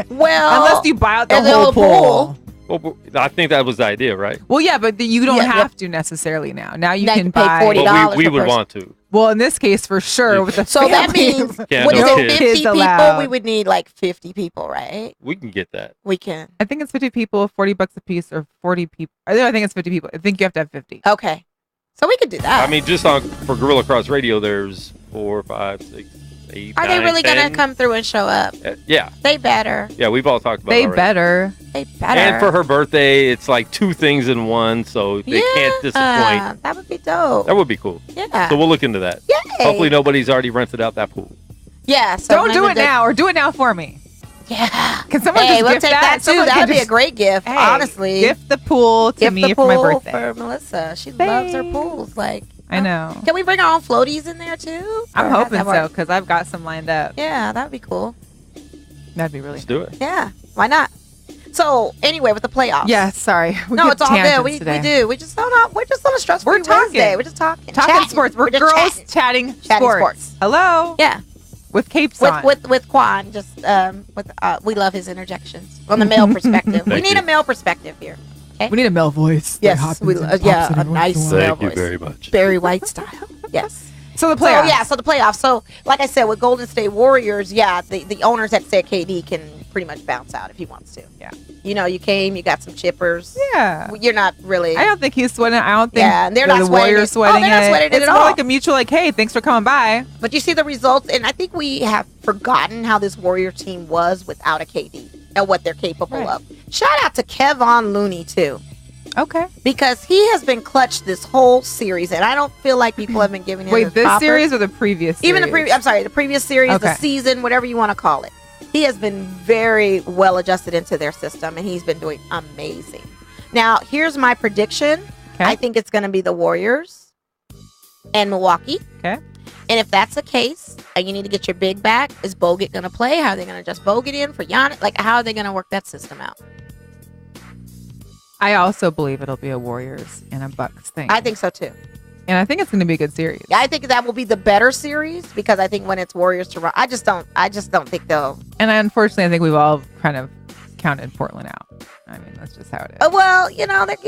Well, Unless you buy out the and the whole whole pool. pool. Well, I think that was the idea, right? Well, yeah, but you don't Yeah, have to necessarily now. Now you Now you can pay buy. $40. But we per would person. want to. Well, in this case, for sure, with the So that family. means Yeah, what is no it? kids 50 people. allowed. We would need like 50 people, right? We can get that. We can. I think it's 50 people, $40 a piece, or 40 people. I think it's 50 people. I think you have to have 50. Okay. So we could do that. I mean, just for Gorilla Cross Radio, there's 4, 5, 6, 8. are they 9, really 10. gonna come through and show up? Yeah, They better. yeah. We've all talked about. They it already. better. They better. And for her birthday, it's like 2 things in one, so they can't disappoint. That would be dope. That would be cool. Yeah. So we'll look into that. Yay. Hopefully, nobody's already rented out that pool. Yeah. So Don't do maybe it now, or do it now for me. Yeah. Can someone Hey, just we'll gift take that? that too. Someone That can would be a just- great gift. Hey, Honestly. gift the pool to Gift me the for my pool birthday. for Melissa. She loves her Thanks. pools. Like, I know. can we bring our own floaties in there too? I'm Or how's hoping that so, work? because I've got some lined up. Yeah, that'd be cool. That'd be really Let's do it. Yeah. Why not? So anyway, with the playoffs. Yeah, sorry. We No, get it's all good. tangents We today. do. We're just on a stressful We're talking. Wednesday. We're just talking. Talking Chatting. sports. We're just girls chatting. chatting sports. Hello. Yeah. With capes on. With Quan, just we love his interjections from the male perspective. We Thank need you. a male perspective here. We need a male voice. that Yes, happens we and yeah, pops in a every nice once in a while. male Thank you voice. very much. Barry White style. Yes. So the So playoffs. yeah, so the playoffs. So like I said, with Golden State Warriors, yeah, the owners had said KD can pretty much bounce out if he wants to. Yeah. You came, you got some chippers. Yeah. You're not really. I don't think he's sweating. I don't think Yeah, and they're the not sweating Warriors it. sweating they're not sweating it It's at more all. like a mutual, like, hey, thanks for coming by. But you see the results, and I think we have forgotten how this Warrior team was without a KD and what they're capable Right. of. Shout out to Kevon Looney too, Okay. because he has been clutch this whole series, and I don't feel like people have been giving him Wait, his this proper- series or the previous series? even the previous. I'm sorry, the previous series, the Okay. season, whatever you want to call it. He has been very well adjusted into their system, and he's been doing amazing. Now, here's my prediction. Okay. I think it's going to be the Warriors and Milwaukee. Okay. And if that's the case, and you need to get your big back, is Bogut going to play? How are they going to just Bogut in for Giannis? Like, how are they going to work that system out? I also believe it'll be a Warriors and a Bucks thing. I think so too. And I think it's going to be a good series. I think that will be the better series because I think when it's Warriors to run, I just don't think they'll. And unfortunately, I think we've all kind of counted Portland out. I mean, that's just how it is. Well,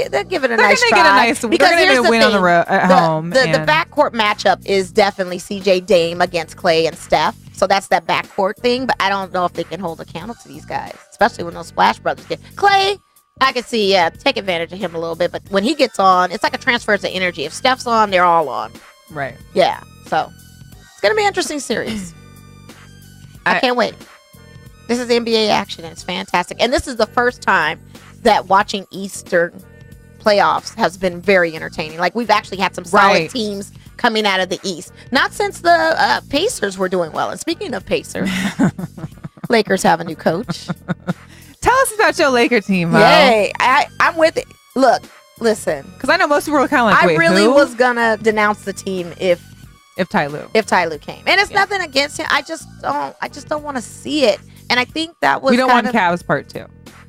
they're giving a They're nice gonna try. get a nice. They're Because gonna here's get a the win on the thing. road at home. The and backcourt matchup is definitely CJ Dame against Klay and Steph. So that's that backcourt thing. But I don't know if they can hold a candle to these guys, especially when those Splash Brothers get. Clay, I can see, take advantage of him a little bit. But when he gets on, it's like a transfer of energy. If Steph's on, they're all on. Right. Yeah. So it's going to be an interesting series. I can't wait. This is NBA action, and it's fantastic. And this is the first time that watching Eastern playoffs has been very entertaining. Like, we've actually had some solid teams coming out of the East. Not since the Pacers were doing well. And speaking of Pacers, Lakers have a new coach. Tell us about your Laker team, Mo. Yay. I'm with it. Look, listen. Because I know most people were kind of like, wait, I really who? was going to denounce the team if Ty Lue came. And it's nothing against him. I just don't want to see it. And I think that was we don't want Cavs part 2.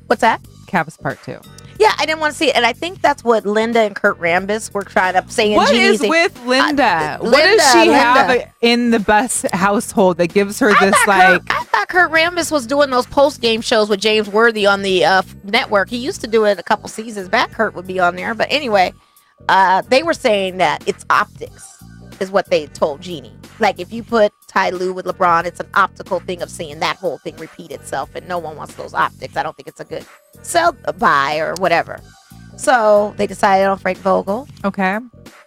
What's that? Cavs part 2. Yeah, I didn't want to see it. And I think that's what Linda and Kurt Rambis were trying to say. What is with Linda? What does she have in the best household that gives her this, like... I thought Kurt Rambis was doing those post-game shows with James Worthy on the network. He used to do it a couple seasons back. Kurt would be on there. But anyway, they were saying that it's optics is what they told Jeannie. Like, if you put Ty Lue with LeBron, it's an optical thing of seeing that whole thing repeat itself, and no one wants those optics. I don't think it's a good buy or whatever. So they decided on Frank Vogel. Okay.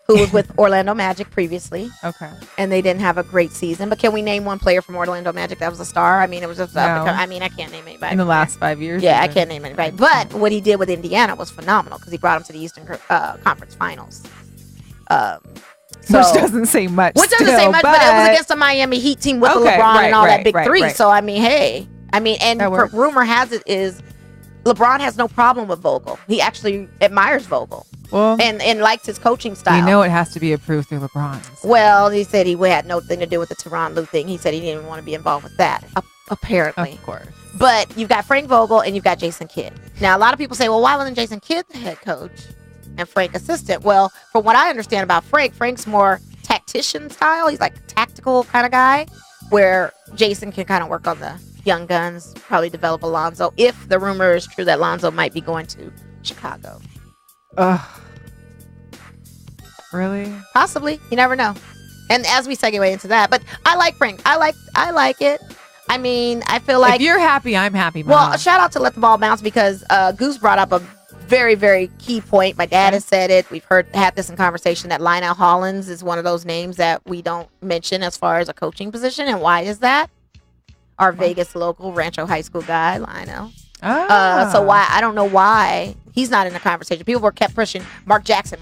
Who was with Orlando Magic previously. Okay. And they didn't have a great season. But can we name one player from Orlando Magic that was a star? I mean, it was just... No. I can't name anybody. In the last 5 years? Yeah, I can't name anybody. But what he did with Indiana was phenomenal because he brought them to the Eastern Conference Finals. Which doesn't say much. Which doesn't say much, but it was against the Miami Heat team with the LeBron and all that big three. Right. So, I mean, hey. And rumor has it is LeBron has no problem with Vogel. He actually admires Vogel. Well, and likes his coaching style. You know it has to be approved through LeBron. So. Well, he said he had nothing to do with the Tyronn Lue thing. He said he didn't even want to be involved with that, apparently. Of course. But you've got Frank Vogel and you've got Jason Kidd. Now, a lot of people say, well, why wasn't Jason Kidd the head coach and Frank assistant? Well, from what I understand about Frank's more tactician style. He's like a tactical kind of guy, where Jason can kind of work on the young guns, probably develop Alonzo, if the rumor is true that Alonzo might be going to Chicago. Really? Possibly. You never know. And as we segue into that, but I like Frank. I like it. I mean, I feel like... If you're happy, I'm happy, Mom. Well, a shout out to Let the Ball Bounce, because Goose brought up a very, very key point. My dad has said it. We've had this in conversation, that Lionel Hollins is one of those names that we don't mention as far as a coaching position. And why is that? Our Vegas local Rancho High School guy, Lionel. So why? I don't know why he's not in the conversation. People kept pushing Mark Jackson.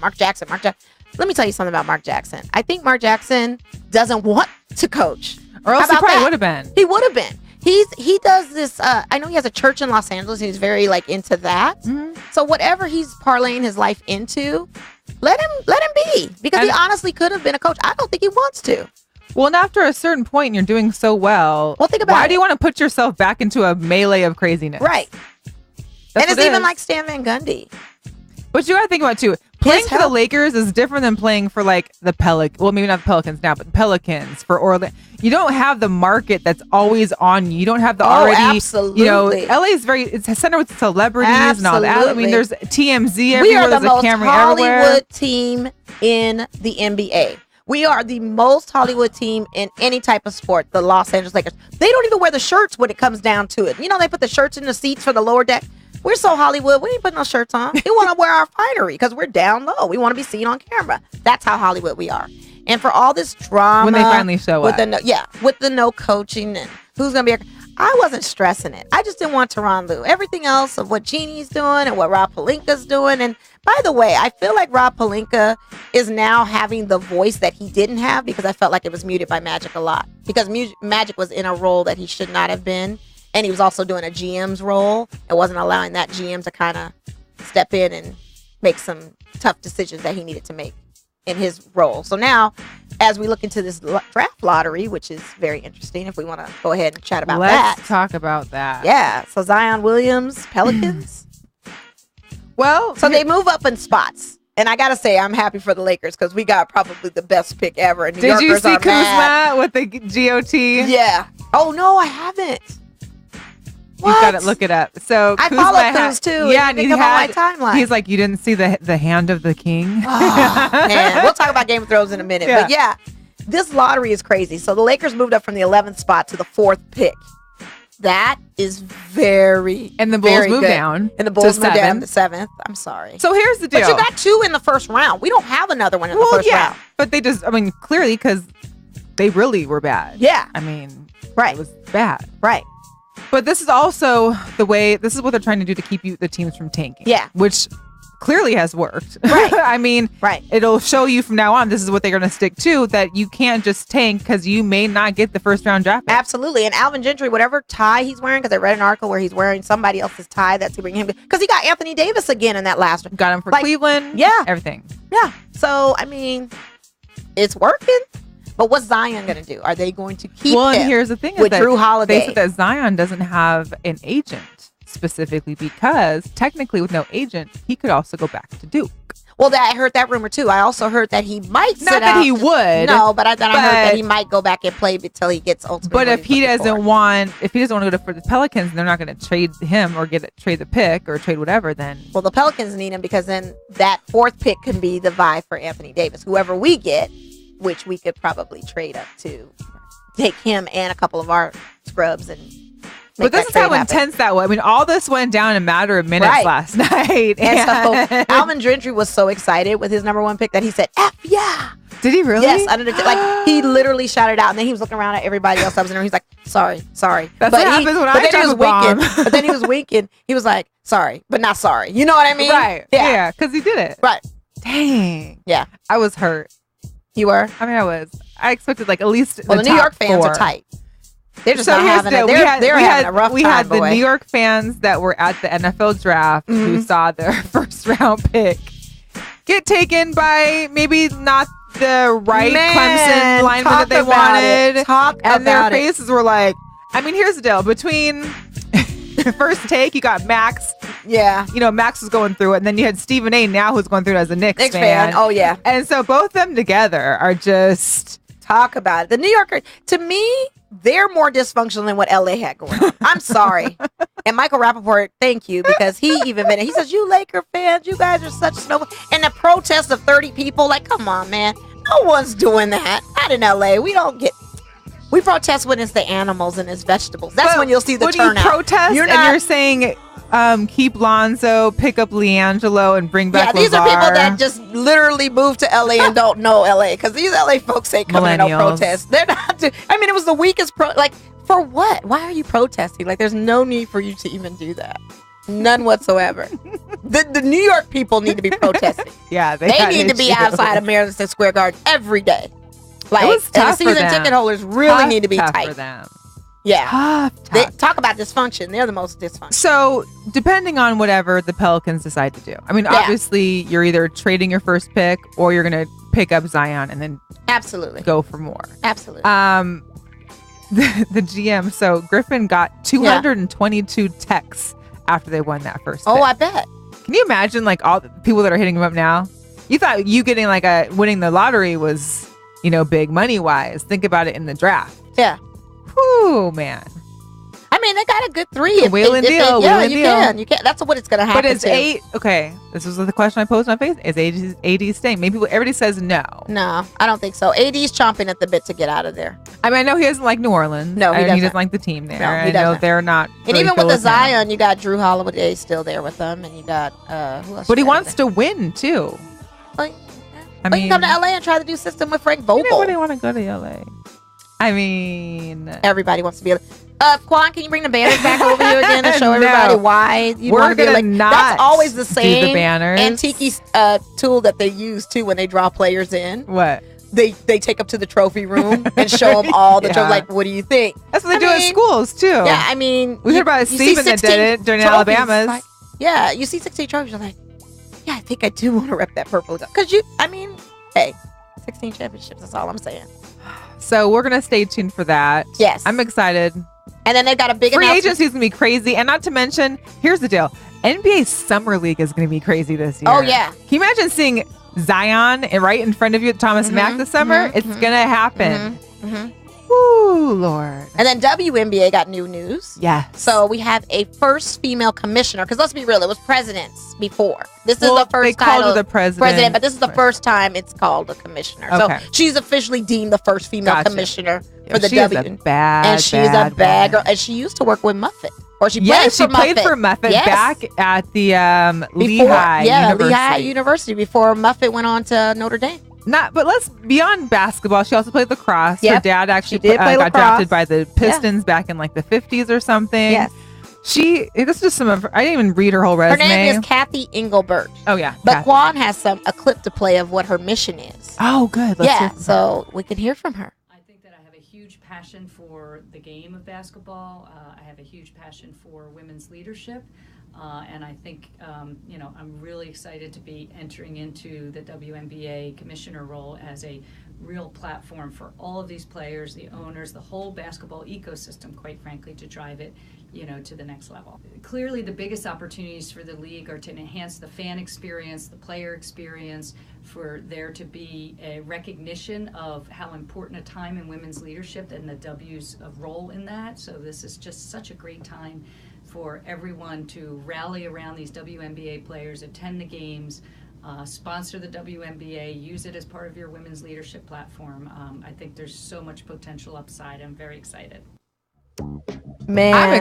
Let me tell you something about Mark Jackson. I think Mark Jackson doesn't want to coach. Or else he probably would have been. He would have been. He does this. I know he has a church in Los Angeles. He's very into that. Mm-hmm. So whatever he's parlaying his life into, let him be, because he honestly could have been a coach. I don't think he wants to. Well, and after a certain point, and you're doing so well. Think about why do you want to put yourself back into a melee of craziness? Right. And it's even like Stan Van Gundy. But you got to think about too. Playing for the Lakers is different than playing for like the Pelicans. Well, maybe not the Pelicans now, but the Pelicans for Orlando. You don't have the market that's always on you. You don't have the already. Absolutely. LA is it's centered with celebrities and all that. I mean, there's TMZ everywhere. We are the there's most a camera Hollywood everywhere. team in the NBA. We are the most Hollywood team in any type of sport. The Los Angeles Lakers. They don't even wear the shirts when it comes down to it. You know, they put the shirts in the seats for the lower deck. We're so Hollywood, we ain't putting no shirts on. We want to wear our finery because we're down low. We want to be seen on camera. That's how Hollywood we are. And for all this drama, when they finally show up, with the no coaching and who's gonna be, I wasn't stressing it. I just didn't want Tyronn Lue. Everything else of what Jeannie's doing and what Rob Pelinka's doing. And by the way, I feel like Rob Pelinka is now having the voice that he didn't have, because I felt like it was muted by Magic a lot, because Magic was in a role that he should not have been. And he was also doing a GM's role and wasn't allowing that GM to kind of step in and make some tough decisions that he needed to make in his role. So now, as we look into this draft lottery, which is very interesting, if we want to go ahead and chat about that. Let's talk about that. Yeah. So Zion Williams, Pelicans. Well, so they move up in spots. And I got to say, I'm happy for the Lakers because we got probably the best pick ever. And Did you see Kuzma with the GOT? Yeah. Oh, no, I haven't. You've got to look it up. So I follow Kuz too. Yeah, and he on my timeline. He's like, you didn't see the hand of the king. Oh, man, we'll talk about Game of Thrones in a minute. Yeah. But yeah, this lottery is crazy. So the Lakers moved up from the 11th spot to the 4th pick. That is very, and the Bulls very moved good. down. And the Bulls moved down to 7th. 7th. I'm sorry. So here's the deal. But you got 2 in the first round. We don't have another one in the first round. But they just, I mean, clearly because they really were bad. Yeah. I mean, right. It was bad. Right. But this is also this is what they're trying to do to keep the teams from tanking. Yeah. Which clearly has worked. Right. I mean, right. It'll show you from now on, this is what they're going to stick to, that you can't just tank because you may not get the first round draft pick. Absolutely. And Alvin Gentry, whatever tie he's wearing, because I read an article where he's wearing somebody else's tie that's bringing him, because he got Anthony Davis again in that last one. Got him for Cleveland. Yeah. Everything. Yeah. So, I mean, it's working. But what's Zion going to do? Are they going to keep him? And here's the thing with Drew Holiday? They said that Zion doesn't have an agent specifically because technically with no agent, he could also go back to Duke. Well, I heard that rumor too. I also heard that he might sit out. Not that he would. No, but I heard that he might go back and play until he gets ultimately. But if he doesn't want to go to for the Pelicans, and they're not going to trade him or trade the pick or trade whatever, then. Well, the Pelicans need him because then that 4th pick can be the vie for Anthony Davis. Whoever we get, which we could probably trade up to, take him and a couple of our scrubs and. But this is how intense that was. I mean, all this went down in a matter of minutes last night. And so Alvin Gentry was so excited with his number 1 pick that he said, F yeah. Did he really? Yes. Like, he literally shouted out, and then he was looking around at everybody else that was in there. He's like, sorry. That's what happens when I drop a bomb. But then he was winking. He was like, sorry, but not sorry. You know what I mean? Right. Yeah, because he did it. Right. Dang. Yeah. I was hurt. You were? I mean, I was. I expected like at least the New York fans are tight. They're just not having it. They're having a rough time. We had the New York fans that were at the NFL draft who saw their first round pick get taken by maybe not the right Clemson lineman that they wanted. And their faces were like, I mean, here's the deal. Between first take, you got Max. Yeah. You know, Max was going through it. And then you had Stephen A. now who's going through it as a Knicks fan. Oh, yeah. And so both of them together are just... Talk about it. The New Yorkers, to me, they're more dysfunctional than what LA had going on. I'm sorry. And Michael Rappaport, thank you, because he even admitted, he says, you Laker fans, you guys are such snow. And the protest of 30 people, like, come on, man. No one's doing that. Not in LA. We protest when it's the animals and it's vegetables. That's when you'll see the turnout. When you protest you're saying keep Lonzo, pick up LiAngelo, and bring back these Lazar. are people that just literally moved to LA and don't know LA, because these LA folks ain't coming in no protest. They're not. I mean, it was the weakest for what? Why are you protesting? Like, there's no need for you to even do that. None whatsoever. The New York people need to be protesting. Yeah, they need to be outside of Madison Square Garden every day. Like, it was tough and the season ticket holders really need to be tight for them. Yeah. They talk about dysfunction. They're the most dysfunctional. So, depending on whatever the Pelicans decide to do. I mean, obviously, you're either trading your first pick or you're going to pick up Zion and then absolutely go for more. Absolutely. The GM, so Griffin got 222 texts after they won that first pick. Oh, I bet. Can you imagine, like, all the people that are hitting him up now? You thought you getting, like, winning the lottery was, you know, big money-wise. Think about it in the draft. Yeah. Whew, man. I mean, they got a good 3. Wheeling deal. You can. That's what it's going to happen. But is 8 okay? This was the question I posed on Facebook. Is AD staying? Maybe everybody says no. No, I don't think so. AD's chomping at the bit to get out of there. I mean, I know he doesn't like New Orleans. No, he doesn't. He doesn't like the team there. No, he doesn't. I know they're not. And even with the Zion, you got Drew Holiday still there with them, and you got who else? But he wants to win too. Like, I mean, you can come to LA and try to do system with Frank Vogel. Nobody want to go to LA. I mean, everybody wants to be. Quan, can you bring the banners back over here again to show everybody why you want to be not? That's always the same the banners. antique tool that they use too when they draw players in. What? They take up to the trophy room and show them all the trophies. Like, what do you think? That's what they do at schools too. Yeah, I mean, we heard about Steven that did it during Alabama's. Like, yeah, you see 16 trophies, you're like, yeah, I think I do want to rep that purple. Because hey, 16 championships. That's all I'm saying. So we're gonna stay tuned for that. Yes, I'm excited. And then they've got a big free agency is gonna be crazy, and not to mention, here's the deal: NBA Summer League is gonna be crazy this year. Oh yeah! Can you imagine seeing Zion right in front of you at Thomas Mack this summer? It's gonna happen. Ooh, Lord. And then WNBA got new news. Yes. So we have a first female commissioner. Because let's be real, it was presidents before. This is Well, the first they called title. her the president. But this is the first time it's called a commissioner. Okay. So she's officially deemed the first female commissioner for the she W. is a bad, and she's a bad girl. And she used to work with Muffet. Or she played for Muffet. Played for Muffet back at the Lehigh Lehigh University before Muffet went on to Notre Dame. But let's beyond basketball. She also played lacrosse. Her dad actually got drafted by the Pistons back in like the 50s or something. Yes. This is just some of her, I didn't even read her whole resume. Her name is Kathy Engelbert. Oh yeah. But Quan has a clip to play of what her mission is. Oh good. So we can hear from her. I think that I have a huge passion for the game of basketball. I have a huge passion for women's leadership. And I think, I'm really excited to be entering into the WNBA commissioner role as a real platform for all of these players, the owners, the whole basketball ecosystem, quite frankly, to drive it, to the next level. Clearly, the biggest opportunities for the league are to enhance the fan experience, the player experience, for there to be a recognition of how important a time in women's leadership and the W's role in that. So this is just such a great time for everyone to rally around these WNBA players, attend the games, sponsor the WNBA, use it as part of your women's leadership platform. I think there's so much potential upside. I'm very excited. Man, I'm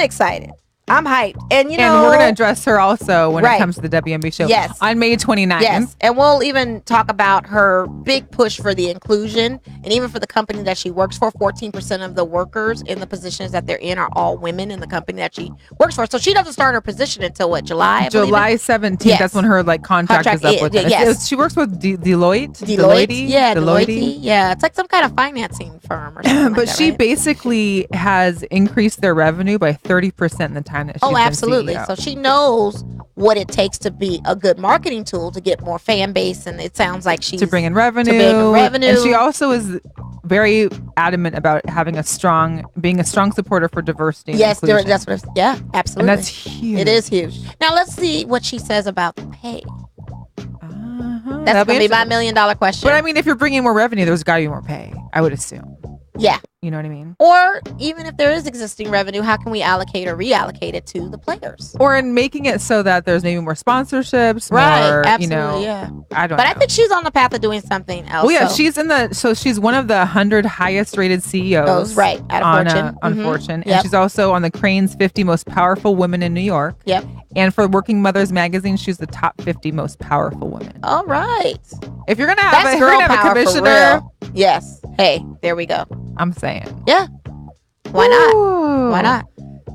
excited. I'm hyped. And we're going to address her also when it comes to the WNBA show. Yes. On May 29th. Yes. And we'll even talk about her big push for the inclusion. And even for the company that she works for, 14% of the workers in the positions that they're in are all women in the company that she works for. So she doesn't start her position until what, July? July 17th. Yes. That's when her contract is up with it. Yes. She works with Deloitte. Yeah, Deloitte. Yeah. It's like some kind of financing firm or something. But she basically has increased their revenue by 30% in the time that she's been absolutely. CEO. So she knows what it takes to be a good marketing tool to get more fan base, and it sounds like she's to bring in revenue. And she also is very adamant about being a strong supporter for diversity. Yes, and that's what. Absolutely. And that's huge. It is huge. Now let's see what she says about the pay. That's going to be my $1 million question. But I mean, if you're bringing more revenue, there's got to be more pay, I would assume. Yeah. You know what I mean? Or even if there is existing revenue, how can we allocate or reallocate it to the players? Or in making it so that there's maybe more sponsorships, right? More, absolutely, I don't know. But I think she's on the path of doing something else. Well, yeah, she's one of the 100 highest rated CEOs. Right, out of Fortune. Fortune. And she's also on the Crane's 50 most powerful women in New York. Yep. And for Working Mothers magazine, she's the top 50 most powerful women. All right. If you're gonna have a commissioner, yes. Hey, there we go. I'm saying. Yeah. Why not? Why not?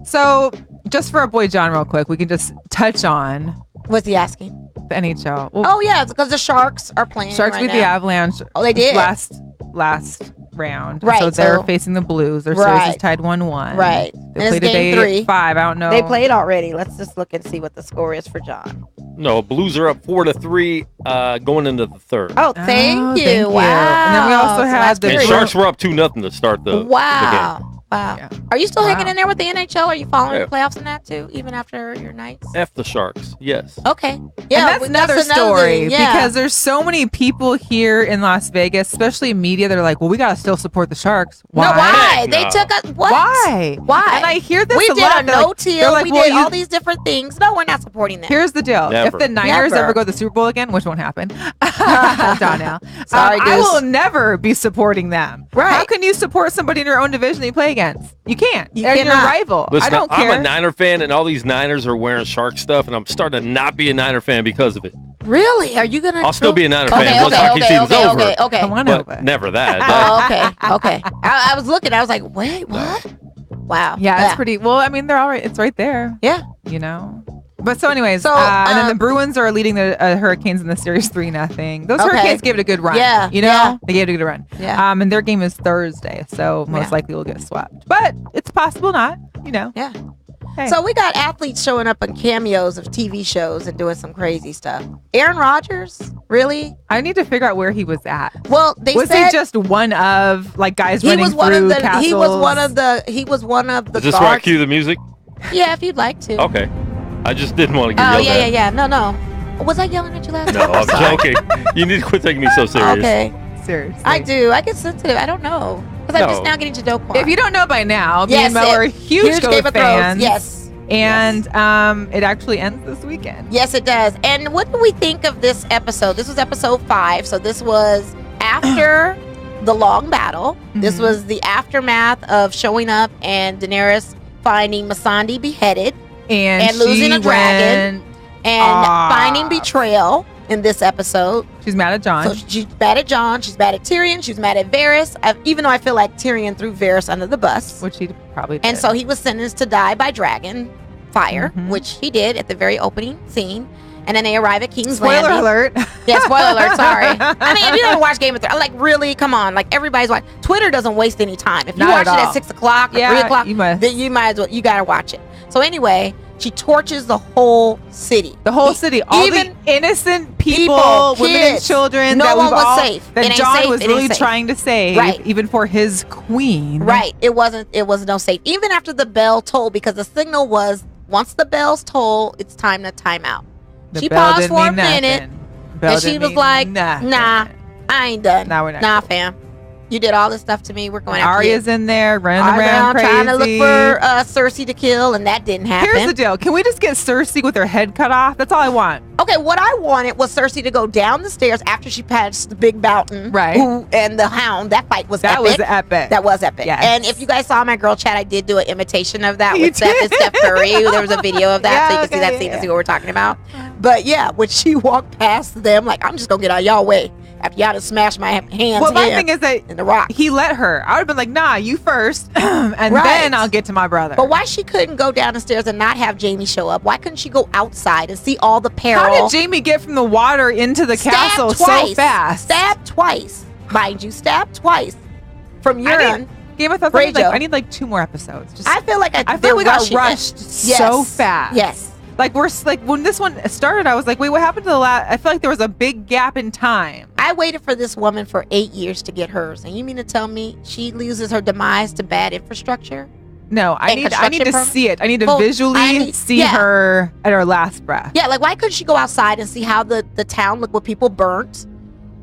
So, just for our boy John, real quick, we can just touch on. What's he asking? The NHL. Well, it's because the Sharks are playing. Sharks beat the Avalanche. Oh, they did last round. Right. So they're facing the Blues. Their series is tied 1-1. Right. They played today at 5. I don't know. They played already. Let's just look and see what the score is for John. No, Blues are up 4-3 going into the third. Oh, thank you. Wow. And then we also had the Sharks were up 2-0 to start the game. Wow. Yeah. Are you still hanging in there with the NHL? Are you following the playoffs and that too, even after your nights? F the Sharks, yes. Okay. Yeah, and that's another story because there's so many people here in Las Vegas, especially media, that are like, well, we got to still support the Sharks. Why? No, why? They took us. What? Why? And I hear this we a did lot. a no-till. Like, we did all these different things. No, we're not supporting them. Here's the deal. Never. If the Niners ever go to the Super Bowl again, which won't happen, Donnell, sorry, I will never be supporting them. Right. How can you support somebody in your own division that you play against? You can't. They're your cannot. rival. Listen, I don't care. I'm a Niner fan, and all these Niners are wearing Shark stuff, and I'm starting to not be a Niner fan because of it. Really? Are you gonna? I'll still be a Niner fan once hockey season's over. Okay. Come on but over. never that. Okay. I was looking. I was like, wait, what? Wow. Yeah, it's pretty. Well, I mean, they're all right. It's right there. Yeah. You know. But so, anyways, So, and then the Bruins are leading the Hurricanes in the series 3-0. Those Hurricanes gave it a good run. Yeah, you know, yeah. they gave it a good run. Yeah. And their game is Thursday, so most likely we'll get swept. But it's possible not. You know. Yeah. Hey. So we got athletes showing up in cameos of TV shows and doing some crazy stuff. Aaron Rodgers, really? I need to figure out where he was at. Well, they was said he just one of guys running was one through of the. castles? He was one of the. Is this where I cue the music? Yeah, if you'd like to. Okay. I just didn't want to get yelled at. Yeah. No. Was I yelling at you last No, time? I'm joking. You need to quit taking me so serious. Okay. Seriously. I do. I get sensitive. I don't know. Because I'm just now getting to Do Kwon. If you don't know by now, me and Mo are huge Game of fans. Yes. And it actually ends this weekend. Yes, it does. And what do we think of this episode? This was episode 5. So this was after the long battle. This was the aftermath of showing up and Daenerys finding Missandei beheaded and losing a dragon and finding betrayal in this episode. She's mad at Jon. So she's mad at Jon. She's mad at Tyrion. She's mad at Varys. Even though I feel like Tyrion threw Varys under the bus. Which he probably did. And so he was sentenced to die by dragon fire, which he did at the very opening scene. And then they arrive at King's Landing. Spoiler alert. Yeah, spoiler alert. Sorry. I mean, if you don't watch Game of Thrones, like, really, come on. Like, everybody's watching. Twitter doesn't waste any time. If you Not watch at it all. at 6 o'clock or 3 o'clock, then you might as well, you got to watch it. So anyway, she torches the whole city. The whole city. All even the innocent people, women and kids. children No that one we've was all, safe. that It ain't Jon safe. was It ain't really safe. trying to save, Right. even for his queen. Right. It was no safe. Even after the bell tolled, because the signal was, once the bell's tolled, it's time to time out. The She bell paused didn't for a mean minute, nothing. Bell and she didn't was mean like, nothing. nah, I ain't done. Nah, we're not Nah, cool. fam. You did all this stuff to me. We're going after Arya's you. in there running around crazy. trying to look for Cersei to kill, and that didn't happen. Here's the deal. Can we just get Cersei with her head cut off? That's all I want. Okay, what I wanted was Cersei to go down the stairs after she passed the big mountain. Right. And the Hound. That fight was That epic. was epic. That was epic. Yes. And if you guys saw my girl chat, I did do an imitation of that You with Steph and did? Steph Curry. There was a video of that, Yeah, so you can see okay, that scene yeah. and see what we're talking about. But yeah, when she walked past them, like, I'm just gonna get out of y'all way after y'all to smash my hands. Well, my here thing is that in the rock. he let her. I would have been like, nah, you first, and Right. then I'll get to my brother. But why she couldn't go down the stairs and not have Jamie show up? Why couldn't she go outside and see all the peril? How did Jamie get from the water into the castle twice. so fast? Stabbed twice, mind you, stabbed twice from Euron. Game of Thrones. I need like 2 more episodes. Just, I feel like I they're feel we got rushing it. rushed so fast. Yes. Like we're like when this one started, I was like, wait, what happened to the last? I feel like there was a big gap in time. I waited for this woman for 8 years to get hers, and you mean to tell me she loses her demise to bad infrastructure? No, I need to construction see it. I need to Well, visually see her at her last breath. Yeah, like why couldn't she go outside and see how the town looked with people burnt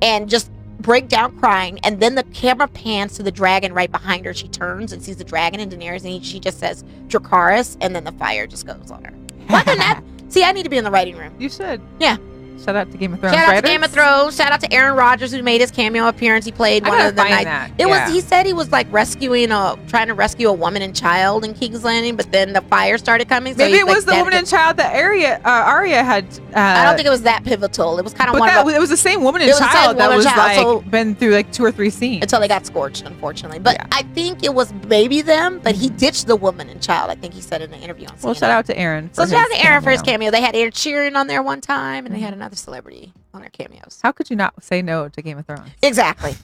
and just break down crying, and then the camera pans to the dragon right behind her. She turns and sees the dragon and Daenerys, and she just says Dracarys, and then the fire just goes on her. Why couldn't that? See, I need to be in the writing room. You should. Yeah. Shout out to Game of Thrones. Shout out writers. to Game of Thrones. Shout out to Aaron Rodgers, who made his cameo appearance. He played I one gotta of the find nights. that. It Yeah. was. He said he was like trying to rescue a woman and child in King's Landing, but then the fire started coming. So Maybe he's it was like, the woman and child that Arya had. I don't think it was that pivotal. It was kind of But one of it was the same woman and It was the same child that woman was and child, like been through like 2 or 3 scenes until they got scorched, unfortunately. But I think it was maybe them, but he ditched the woman and child. I think he said in the interview on CNN. Well, shout out to Aaron. So shout out to Aaron for his cameo. They had Ed Sheeran on there one time, and they had another celebrity on their cameos. How could you not say no to Game of Thrones? Exactly.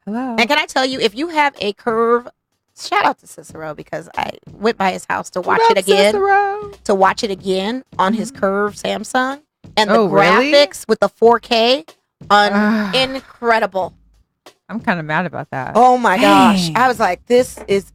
Hello. And can I tell you, if you have a curve, shout out to Cicero, because I went by his house to watch it again. Cicero. To watch it again on his curved Samsung, and the Oh, really? graphics with the 4K, incredible. I'm kind of mad about that. Oh my gosh! Dang. I was like, this is.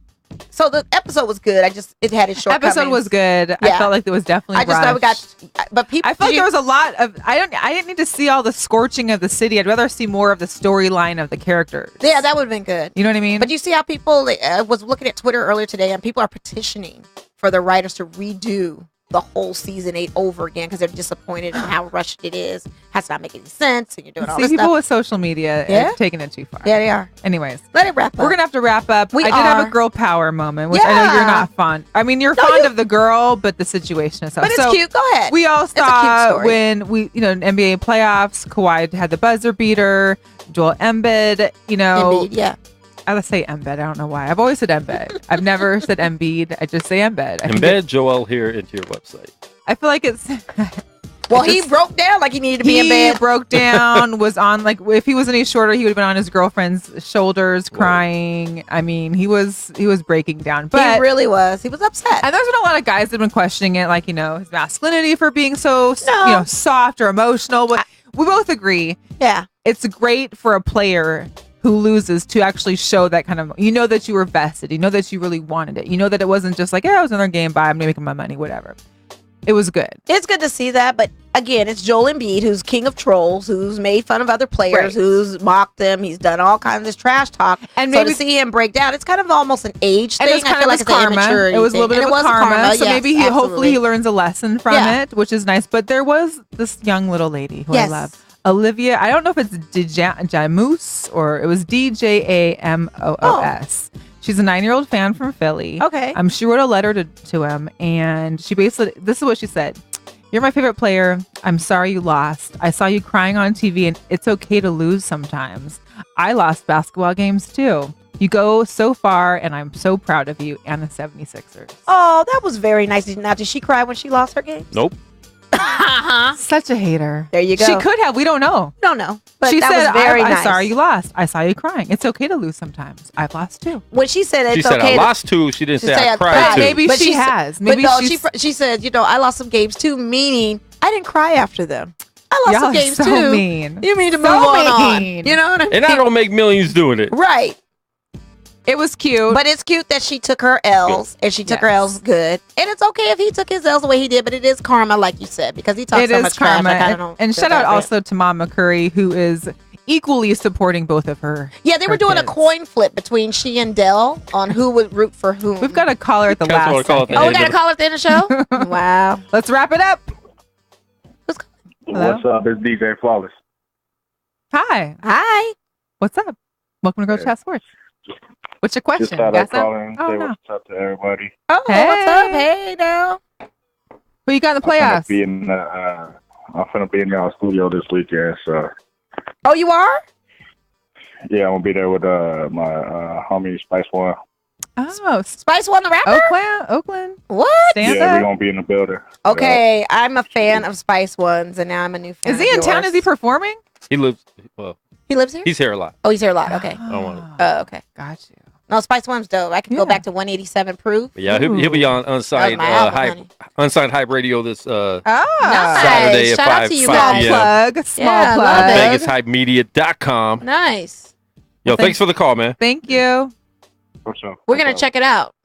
So the episode was good. It had its shortcomings. Episode was good. I Yeah. felt like it was definitely. I just thought we got, but people. I felt like there was a lot of. I didn't need to see all the scorching of the city. I'd rather see more of the storyline of the characters. Yeah, that would have been good. You know what I mean? But you see how people was looking at Twitter earlier today, and people are petitioning for the writers to redo the whole season 8 over again because they're disappointed in how rushed it is. Has not make any sense, and you're doing all see, this people stuff. with social media Yeah? are taking it too far. Yeah, they are. Anyways, Let it wrap up. we're gonna have to wrap up. We I did have are. a girl power moment, which I know Yeah. you're not fond. I mean, you're No, fond you- of the girl, but the situation is so. But it's cute. Go ahead. We all It's a cute saw story. when we, in NBA playoffs, Kawhi had the buzzer beater. Joel Embiid, Indeed, yeah. I would say Embiid. I don't know why. I've always said Embiid. I've never said Embiid. I just say Embiid. I think Embed Joel here into your website. I feel like it's. Well, he broke down like he needed to be in He bed. broke down, was on, like, if he was any shorter, he would have been on his girlfriend's shoulders crying. I mean, he was breaking down. But He really was. He was upset. and there's been a lot of guys that have been questioning it, like, his masculinity for being so, No. soft or emotional. But we both agree Yeah. it's great for a player who loses to actually show that kind of, that you were vested. You know that you really wanted it. You know that it wasn't just like, yeah, it was another game, bye, I'm making my money, whatever. It was good. It's good to see that, but again, it's Joel Embiid, who's king of trolls, who's made fun of other players, Right. who's mocked them. He's done all kinds of trash talk. And so maybe to see him break down, it's kind of almost an age And thing. it was kind I feel of like his it's an karma. immaturity It was a little thing. bit And of it a was karma. So yes, maybe hopefully he learns a lesson from it, which is nice. But there was this young little lady who I love. Olivia, I don't know if it's Jamus or it was DJAMOOS. She's a 9-year-old fan from Philly. Okay. She wrote a letter to him, and she basically, this is what she said. You're my favorite player. I'm sorry you lost. I saw you crying on TV, and it's okay to lose sometimes. I lost basketball games too. You go so far, and I'm so proud of you and the 76ers. Oh, that was very nice. Now, did she cry when she lost her game? Nope. Such a hater. There you go. She could have. We don't know. Don't know. But She that said, was very I'm nice. sorry you lost. I saw you crying. It's okay to lose sometimes. I've lost too. When she said it's She said okay I lost two. She didn't say I I cried two. Maybe But she sa- has. Maybe but no, she's- she said, I lost some games too, meaning I didn't cry after them. I lost Y'all some are games so too. mean. You mean to So move on? mean. You know what I mean? And I don't make millions doing it. Right. It was cute. But it's cute that she took her L's and she took her L's good. And it's okay if he took his L's the way he did, but it is karma, like you said, because he talks It so is much karma. trash. Like, I don't know. And shout out also to Mama Curry, who is equally supporting both of her. Yeah, they were her doing kids. a coin flip between she and Dell on who would root for whom. We've got a caller at the That's what I last call it. second. Oh, we got a call at the end of the show? Wow. Let's wrap it up. Hello? What's up? It's DJ Flawless. Hi. Hi. What's up? Welcome to Girl Chat Sports. What's your question? Just thought Got I'd some? call in and Oh, say no. what's up to everybody. Oh, what's up? Hey, Dell. Who you got in the I'm playoffs? gonna be in y'all studio this weekend, so Oh, you are? yeah, I'm gonna be there with my homie Spice One. Oh, Spice One the rapper? Oakland. What? Stand Yeah, up. we're gonna be in the building. Okay, I'm a fan of Spice Ones, and now I'm a new fan. Is he in town? Is he performing? He lives. Well, He lives here? he's here a lot. Oh, he's here a lot. Okay. I don't want to. Oh, okay. Got you. No, Spice One's dope. I can go back to 187 Proof. But yeah, he'll be on unsigned my album, hype, honey. unsigned hype radio this Nice. Saturday at Shout out 5 to you 5 guys. p.m. Plug. Small Yeah, plug. love it. VegasHypeMedia.com. Nice. Yo, thanks for the call, man. Thank you. What's up? We're going to check it out.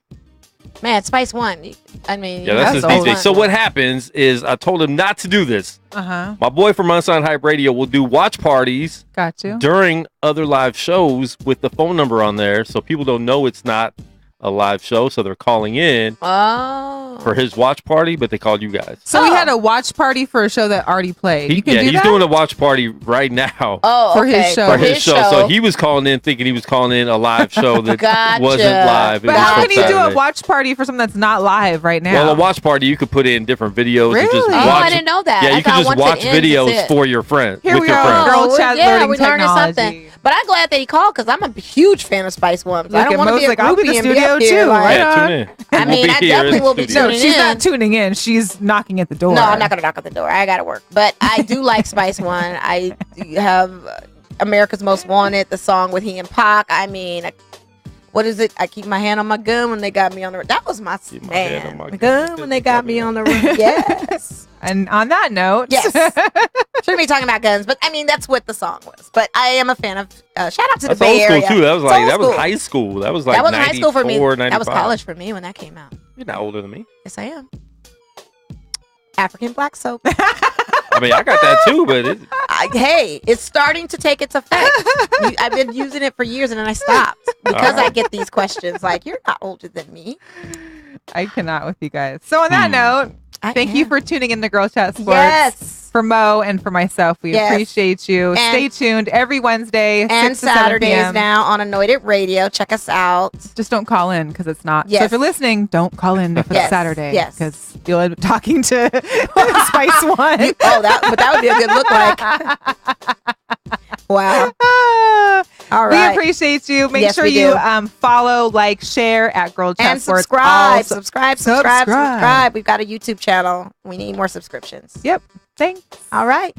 Man, Spice One. I mean, Yeah, that's his That's DJ. old. So what happens is I told him not to do this. Uh-huh. My boy from Unsigned Hype Radio will do watch parties Got you. during other live shows with the phone number on there, so people don't know it's not a live show, so they're calling in Oh. for his watch party, but they called you guys. So we had a watch party for a show that already played. You can do he's that? doing a watch party right now. Oh, For his okay. show. For his show. So he was calling in thinking he was calling in a live show that Gotcha. wasn't live. It But was how from can he do a Saturday. watch party for something that's not live right now? Well, a watch party, you could put in different videos and just Really? Oh, watch. I didn't know that. Yeah, I you could thought just once it watch ends, videos that's it. for your friends. Here with we your are. friends. Girl chat yeah, learning we learned technology. something. But I'm glad that he called because I'm a huge fan of Spice Ones. I Look don't at want to Mo's be a like, I'll be in the groupie and be studio up here. too, Like, right? Yeah, on. tune in. I We'll mean, be I here in definitely the will be studio. tuning She's in. not tuning in. She's knocking at the door. No, I'm not going to knock at the door. I got to work. But I do like Spice One. I have America's Most Wanted, the song with he and Pac. I mean, what is it? I keep my hand on my gun when they got me on the road. That was my Keep my hand on man. my Gun when they got me on the road. Yes. And on that note, Yes. Shouldn't be talking about guns, but I mean, that's what the song was. But I am a fan of, shout out to That's the Bay old school Area. too. That was It's like old that was school. high school. That was like That wasn't high school for me. 94, That was 95. college for me when that came out. You're not older than me. Yes, I am. African black soap. I mean, I got that too, but it, Hey, it's starting to take its effect. I've been using it for years and then I stopped because I get these questions like, you're not older than me. I cannot with you guys. So on that note, thank you for tuning in to Girl Chat Sports. Yes. For Mo and for myself, we Yes. appreciate you. And- Stay tuned every Wednesday, And 6 to 7 Saturdays p.m. now on Anointed Radio. Check us out. Just don't call in because it's not. So Yes. if you're listening, don't call in if it's Yes. Saturday. Yes. Because you'll end up talking to Spice One. Oh, that would be a good look like. Wow. All right. We appreciate you. Make Yes, sure we you do. follow, like, share at Girl Chat And Sports. subscribe, Also- subscribe. Subscribe. We've got a YouTube channel. We need more subscriptions. Yep. Thanks. All right.